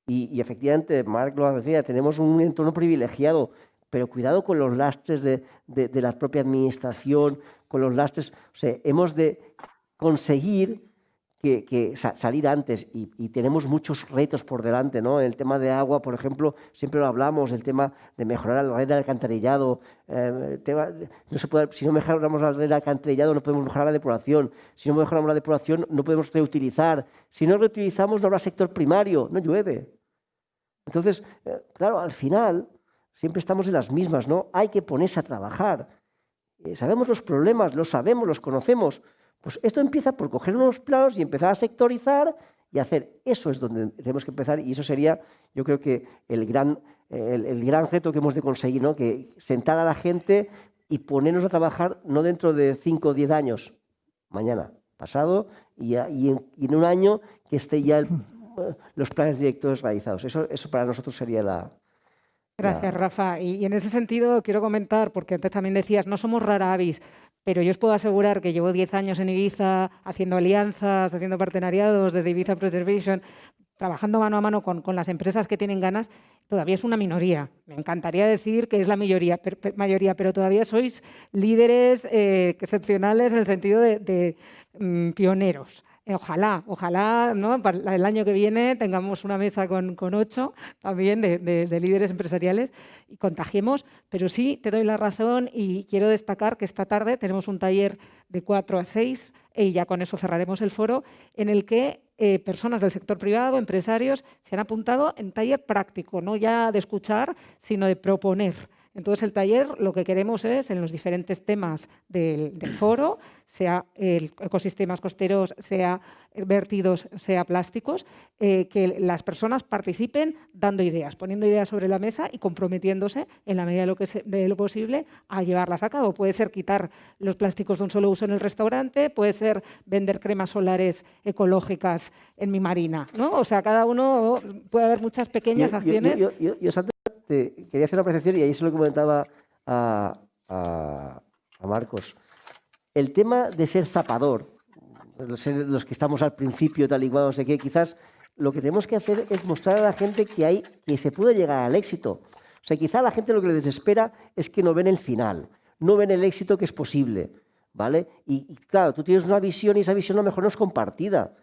Y efectivamente, Marc lo decía, tenemos un entorno privilegiado, pero cuidado con los lastres de la propia administración, con los lastres. O sea, hemos de conseguir salir antes y tenemos muchos retos por delante, ¿no? El tema de agua, por ejemplo, siempre lo hablamos, el tema de mejorar la red de alcantarillado. Si no mejoramos la red de alcantarillado no podemos mejorar la depuración. Si no mejoramos la depuración no podemos reutilizar. Si no reutilizamos no habrá sector primario, no llueve. Entonces, claro, al final siempre estamos en las mismas, ¿no? Hay que ponerse a trabajar. Sabemos los problemas, los sabemos, los conocemos. Pues esto empieza por coger unos planos y empezar a sectorizar y hacer. Eso es donde tenemos que empezar y eso sería, yo creo que el gran reto que hemos de conseguir, ¿no? Que sentar a la gente y ponernos a trabajar no dentro de 5 o 10 años, mañana, pasado y en un año que esté ya los planes directores realizados. Eso para nosotros sería la... Gracias, Rafa. Y en ese sentido quiero comentar, porque antes también decías, no somos rara avis, pero yo os puedo asegurar que llevo 10 años en Ibiza haciendo alianzas, haciendo partenariados desde Ibiza Preservation, trabajando mano a mano con las empresas que tienen ganas. Todavía es una minoría. Me encantaría decir que es la mayoría, pero todavía sois líderes excepcionales en el sentido de pioneros. Ojalá, ¿no? Para el año que viene tengamos una mesa con 8 también de líderes empresariales y contagiemos, pero sí te doy la razón y quiero destacar que esta tarde tenemos un taller de 4 a 6 y ya con eso cerraremos el foro en el que personas del sector privado, empresarios, se han apuntado en taller práctico, no ya de escuchar, sino de proponer. Entonces, el taller lo que queremos es, en los diferentes temas del foro, sea ecosistemas costeros, sea vertidos, sea plásticos, que las personas participen dando ideas, poniendo ideas sobre la mesa y comprometiéndose, en la medida de lo posible, a llevarlas a cabo. Puede ser quitar los plásticos de un solo uso en el restaurante, puede ser vender cremas solares ecológicas en mi marina, ¿no? O sea, cada uno puede haber muchas pequeñas acciones. Yo quería hacer una apreciación y ahí se lo comentaba a Marcos. El tema de ser zapador, los que estamos al principio, tal y cual, no sé qué, quizás lo que tenemos que hacer es mostrar a la gente que se puede llegar al éxito. O sea, quizá a la gente lo que le desespera es que no ven el final, no ven el éxito que es posible, ¿vale? Y claro, tú tienes una visión y esa visión a lo mejor no es compartida,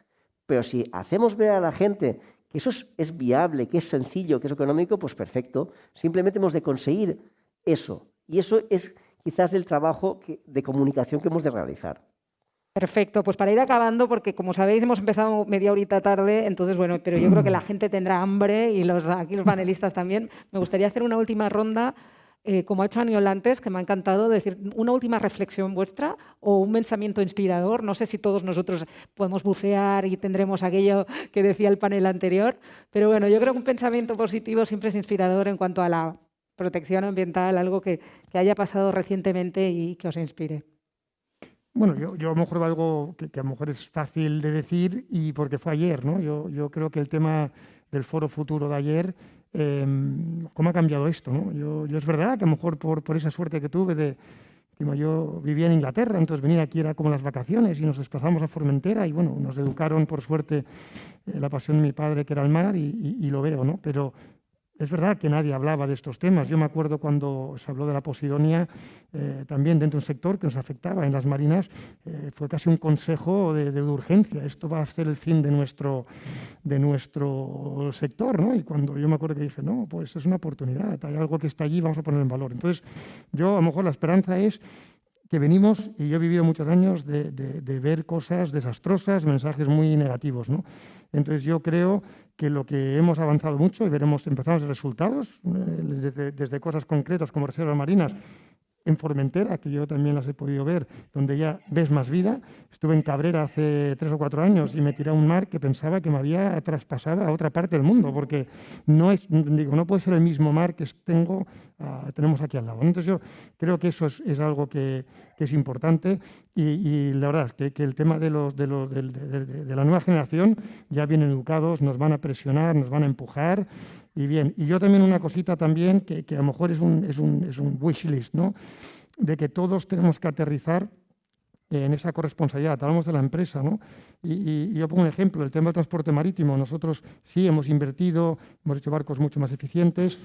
pero si hacemos ver a la gente que eso es viable, que es sencillo, que es económico, pues perfecto. Simplemente hemos de conseguir eso. Y eso es quizás el trabajo de comunicación que hemos de realizar. Perfecto, pues para ir acabando, porque como sabéis hemos empezado media horita tarde, entonces bueno, pero yo creo que la gente tendrá hambre y aquí los panelistas también. Me gustaría hacer una última ronda, como ha hecho Aniol antes, que me ha encantado, decir una última reflexión vuestra o un pensamiento inspirador. No sé si todos nosotros podemos bucear y tendremos aquello que decía el panel anterior, pero bueno, yo creo que un pensamiento positivo siempre es inspirador en cuanto a la protección ambiental, algo que haya pasado recientemente y que os inspire. Bueno, yo a lo mejor algo que a lo mejor es fácil de decir y porque fue ayer, ¿no? Yo creo que el tema del Foro Futuro de ayer, cómo ha cambiado esto, ¿no? Yo es verdad que a lo mejor por esa suerte que tuve yo vivía en Inglaterra, entonces venir aquí era como las vacaciones y nos desplazamos a Formentera y bueno, nos educaron por suerte la pasión de mi padre que era el mar y lo veo, ¿no? Pero es verdad que nadie hablaba de estos temas. Yo me acuerdo cuando se habló de la Posidonia, también dentro de un sector que nos afectaba en las marinas, fue casi un consejo de urgencia. Esto va a ser el fin de nuestro sector, ¿no? Y cuando yo me acuerdo que dije, no, pues es una oportunidad, hay algo que está allí, vamos a ponerlo en valor. Entonces, yo a lo mejor la esperanza es que venimos, y yo he vivido muchos años de ver cosas desastrosas, mensajes muy negativos, ¿no? Entonces yo creo que lo que hemos avanzado mucho y empezamos resultados desde cosas concretas como reservas marinas en Formentera, que yo también las he podido ver, donde ya ves más vida. Estuve en Cabrera hace 3 o 4 años y me tiré a un mar que pensaba que me había traspasado a otra parte del mundo, porque no puede ser el mismo mar que tenemos aquí al lado. Entonces yo creo que eso es algo que es importante y la verdad es que el tema de la nueva generación ya vienen educados, nos van a presionar, nos van a empujar. Y bien, y yo también una cosita también que a lo mejor es un wish list, ¿no? De que todos tenemos que aterrizar en esa corresponsabilidad. Hablamos de la empresa, ¿no? Y yo pongo un ejemplo, el tema del transporte marítimo. Nosotros sí hemos invertido, hemos hecho barcos mucho más eficientes.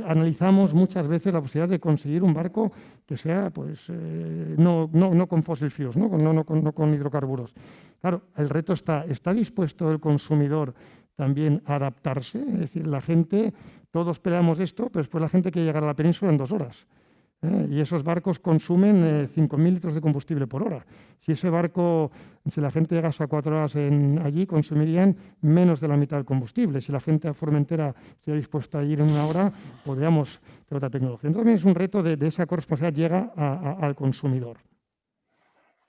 Analizamos muchas veces la posibilidad de conseguir un barco que sea, pues, no con fossil fuels, no con hidrocarburos. Claro, el reto ¿está dispuesto el consumidor también a adaptarse? Es decir, la gente, todos peleamos esto, pero después la gente quiere llegar a la península en 2 horas. Y esos barcos consumen 5.000 litros de combustible por hora. Si la gente llegase a 4 horas allí, consumirían menos de la mitad del combustible. Si la gente a Formentera estuviera dispuesta a ir en 1 hora, podríamos tener otra tecnología. Entonces, también es un reto de esa corresponsabilidad llega al consumidor.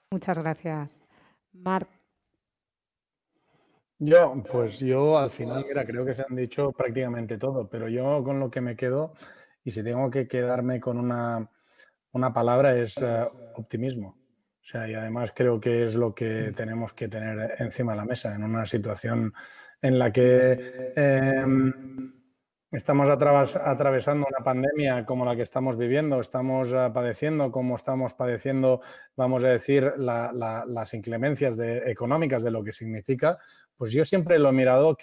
Muchas gracias. Marc. Yo al final, mira, creo que se han dicho prácticamente todo, pero yo con lo que me quedo, y si tengo que quedarme con una palabra, es optimismo. O sea, y además creo que es lo que tenemos que tener encima de la mesa en una situación en la que estamos atravesando una pandemia como la que estamos viviendo, estamos padeciendo como estamos padeciendo, vamos a decir, las inclemencias económicas de lo que significa, pues yo siempre lo he mirado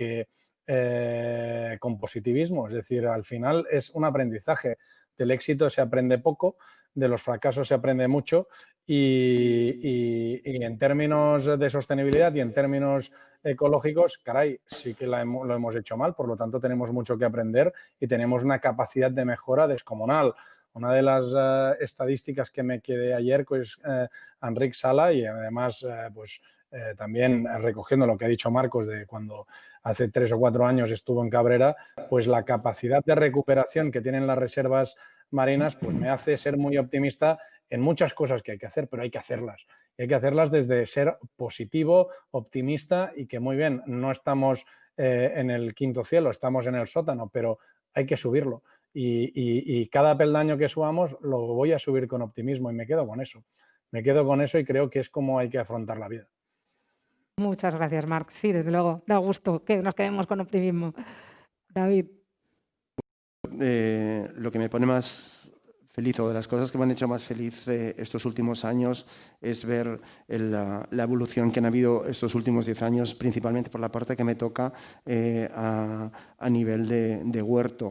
con positivismo, es decir, al final es un aprendizaje. Del éxito se aprende poco, de los fracasos se aprende mucho y en términos de sostenibilidad y en términos ecológicos, caray, sí que lo hemos hecho mal, por lo tanto tenemos mucho que aprender y tenemos una capacidad de mejora descomunal. Una de las estadísticas que me quedé ayer pues Enric Sala y además también recogiendo lo que ha dicho Marcos de cuando hace 3 o 4 años estuvo en Cabrera, pues la capacidad de recuperación que tienen las reservas marinas pues me hace ser muy optimista en muchas cosas que hay que hacer, pero hay que hacerlas. Y hay que hacerlas desde ser positivo, optimista y que muy bien, no estamos en el quinto cielo, estamos en el sótano, pero hay que subirlo. Y cada peldaño que subamos lo voy a subir con optimismo y me quedo con eso. Me quedo con eso y creo que es como hay que afrontar la vida. Muchas gracias, Marc. Sí, desde luego, da gusto que nos quedemos con optimismo. David. Lo que me pone más feliz o de las cosas que me han hecho más feliz estos últimos años es ver la evolución que han habido estos últimos 10 años, principalmente por la parte que me toca a nivel de huerto.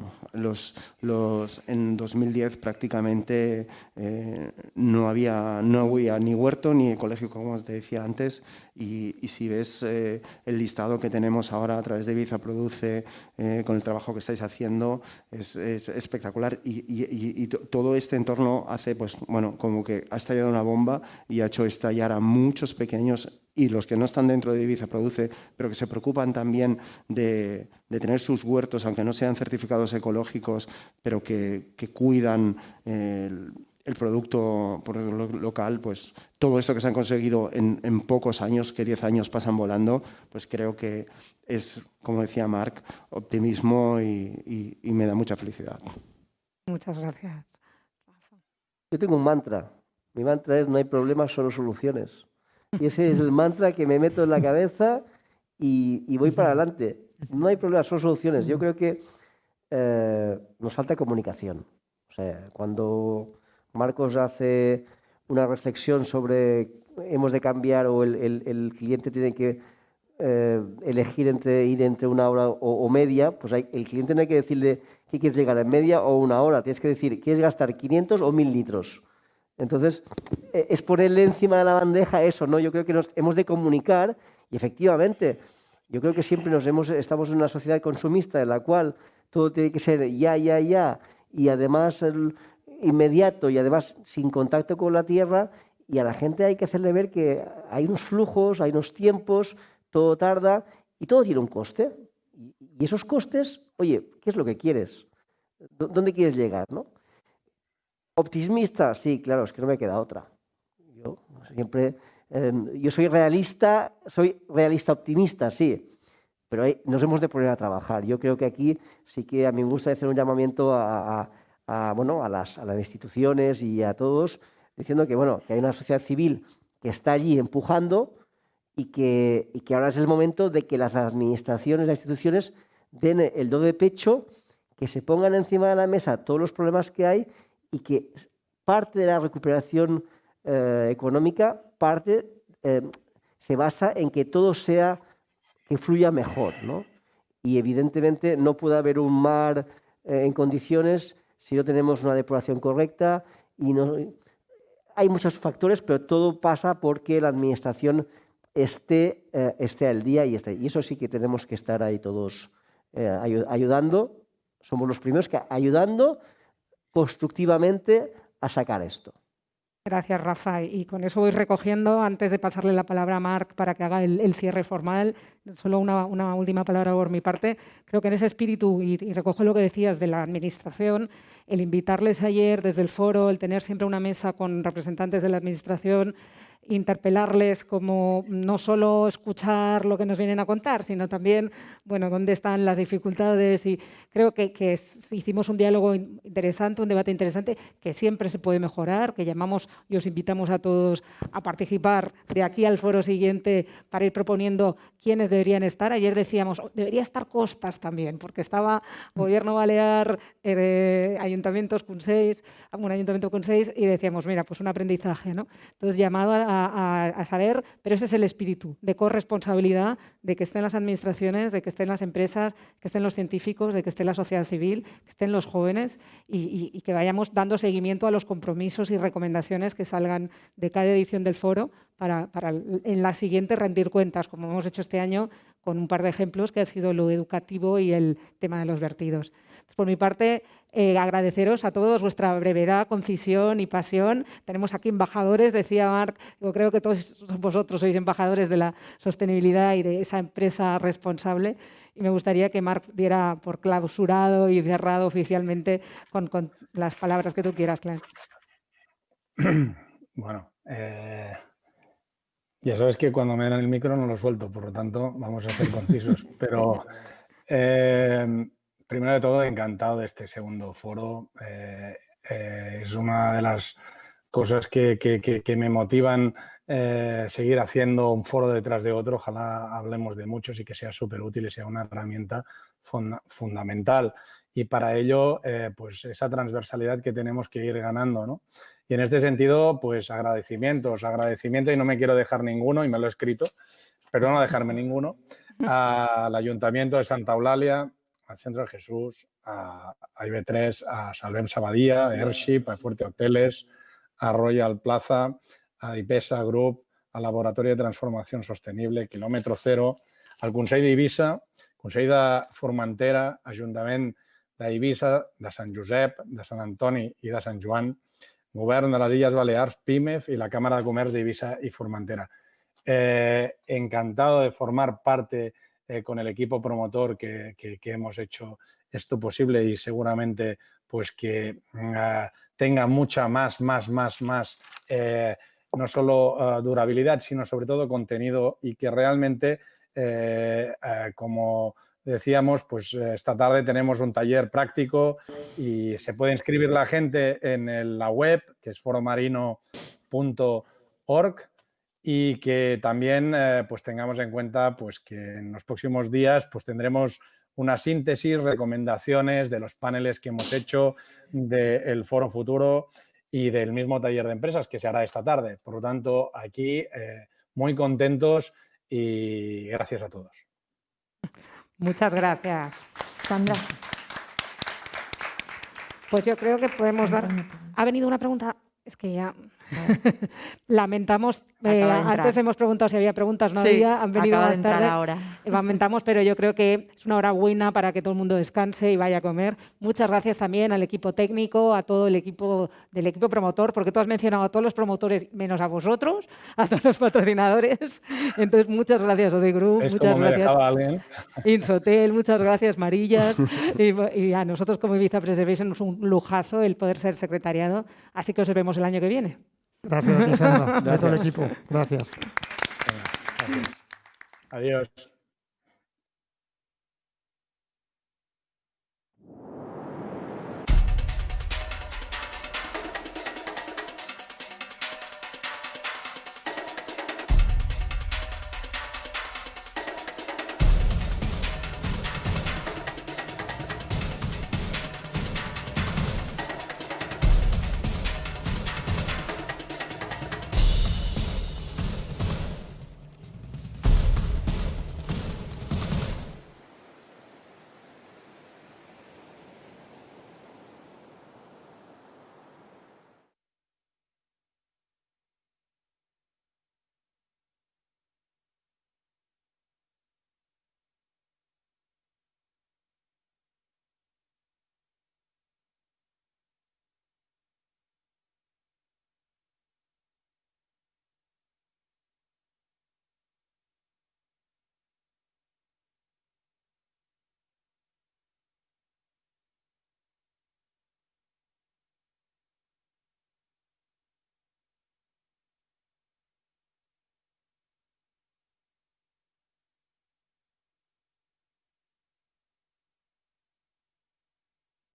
En 2010 prácticamente no había ni huerto ni ecológico, como os decía antes, y si ves el listado que tenemos ahora a través de Ibiza Produce, con el trabajo que estáis haciendo, es espectacular y todo este entorno hace, pues bueno, como que ha estallado una bomba y ha hecho estallar a muchos pequeños y los que no están dentro de Ibiza Produce, pero que se preocupan también de tener sus huertos, aunque no sean certificados ecológicos, pero que cuidan el producto local, pues todo esto que se han conseguido en pocos años, que 10 años pasan volando, pues creo que es, como decía Marc, optimismo y me da mucha felicidad. Muchas gracias. Yo tengo un mantra. Mi mantra es: no hay problemas, solo soluciones. Y ese es el mantra que me meto en la cabeza y voy para adelante. No hay problemas, solo soluciones. Yo creo que nos falta comunicación. O sea, cuando Marcos hace una reflexión sobre hemos de cambiar o el cliente tiene que elegir ir entre una hora o media, pues el cliente no hay que decirle que quieres llegar en media o una hora. Tienes que decir, ¿quieres gastar 500 o 1000 litros? Entonces, es ponerle encima de la bandeja eso, ¿no? Yo creo que nos hemos de comunicar y efectivamente, yo creo que siempre estamos en una sociedad consumista en la cual todo tiene que ser ya, y además inmediato y además sin contacto con la tierra, y a la gente hay que hacerle ver que hay unos flujos, hay unos tiempos, todo tarda y todo tiene un coste. Y esos costes, oye, ¿qué es lo que quieres? ¿Dónde quieres llegar, no? Optimista, sí, claro, es que no me queda otra. Yo siempre, yo soy realista optimista, sí, pero nos hemos de poner a trabajar. Yo creo que aquí sí que a mí me gusta hacer un llamamiento a las instituciones y a todos, diciendo que, bueno, que hay una sociedad civil que está allí empujando y que ahora es el momento de que las administraciones, las instituciones den el do de pecho, que se pongan encima de la mesa todos los problemas que hay y que parte de la recuperación económica se basa en que todo que fluya mejor, ¿no? Y evidentemente no puede haber un mar en condiciones si no tenemos una depuración correcta y no. Hay muchos factores, pero todo pasa porque la administración esté al día y eso sí que tenemos que estar ahí todos ayudando. Somos los primeros que ayudando constructivamente a sacar esto. Gracias, Rafa. Y con eso voy recogiendo, antes de pasarle la palabra a Marc para que haga el cierre formal, solo una última palabra por mi parte. Creo que en ese espíritu, y recojo lo que decías de la Administración, el invitarles ayer desde el foro, el tener siempre una mesa con representantes de la Administración, interpelarles como no solo escuchar lo que nos vienen a contar, sino también, bueno, dónde están las dificultades. Y creo que hicimos un diálogo interesante, un debate interesante, que siempre se puede mejorar, que llamamos y os invitamos a todos a participar de aquí al foro siguiente para ir proponiendo quiénes deberían estar. Ayer decíamos, debería estar Costas también, porque estaba Gobierno Balear, ayuntamientos con 6, un ayuntamiento con 6, y decíamos, mira, pues un aprendizaje, ¿no? Entonces, llamado a saber, pero ese es el espíritu de corresponsabilidad, de que estén las administraciones, de que estén las empresas, que estén los científicos, de que esté la sociedad civil, que estén los jóvenes y que vayamos dando seguimiento a los compromisos y recomendaciones que salgan de cada edición del foro para en la siguiente rendir cuentas, como hemos hecho este año con un par de ejemplos que ha sido lo educativo y el tema de los vertidos. Entonces, por mi parte, agradeceros a todos vuestra brevedad, concisión y pasión. Tenemos aquí embajadores, decía Marc, yo creo que todos vosotros sois embajadores de la sostenibilidad y de esa empresa responsable. Y me gustaría que Marc diera por clausurado y cerrado oficialmente con las palabras que tú quieras, Clan. Bueno, ya sabes que cuando me dan el micro no lo suelto, por lo tanto vamos a ser concisos. Pero primero de todo, encantado de este segundo foro. Es una de las cosas que me motivan seguir haciendo un foro detrás de otro. Ojalá hablemos de muchos y que sea súper útil y sea una herramienta fundamental. Y para ello, pues esa transversalidad que tenemos que ir ganando, ¿no? Y en este sentido, pues agradecimiento y no me quiero dejar ninguno, y me lo he escrito, pero no dejarme ninguno, al Ayuntamiento de Santa Eulàlia, al Centro de Jesús, a IB3, a Salvem Sabadía, a Airship, a Fuerte Hoteles, a Royal Plaza, a Dipesa Group, al Laboratorio de Transformación Sostenible, Kilòmetre Zero, al Consell d'Eivissa, Consell de Formentera, Ajuntament d'Eivissa, de Sant Josep, de Sant Antoni i de Sant Joan, Govern de les Illes Balears, PIMEF y la Cámara de Comercio de Eivissa y Formentera. Encantado de formar parte con el equipo promotor que hemos hecho esto posible y seguramente pues que tenga mucha más, no solo durabilidad, sino sobre todo contenido y que realmente, como decíamos, pues esta tarde tenemos un taller práctico y se puede inscribir la gente en la web, que es foromarino.org, y que también pues tengamos en cuenta pues que en los próximos días pues tendremos una síntesis, recomendaciones de los paneles que hemos hecho del Foro Futuro y del mismo taller de empresas que se hará esta tarde. Por lo tanto, aquí muy contentos y gracias a todos. Muchas gracias. Sandra. Pues yo creo que podemos dar... Ha venido una pregunta... Es que ya... Lamentamos, antes hemos preguntado si había preguntas, no había, han venido acaba más de entrar tarde. ahora. Lamentamos, pero yo creo que es una hora buena para que todo el mundo descanse y vaya a comer. Muchas gracias también al equipo técnico, a todo el equipo del equipo promotor, porque tú has mencionado a todos los promotores, menos a vosotros, a todos los patrocinadores. Entonces, muchas gracias, Ode Group, Es muchas como me gracias. dejaba alguien. Insotel, muchas gracias, Marillas. Y a nosotros como Ibiza Preservation es un lujazo el poder ser secretariado. Así que os vemos el año que viene. Gracias a ti, Sandra, a todo el equipo. Gracias. Gracias. Adiós.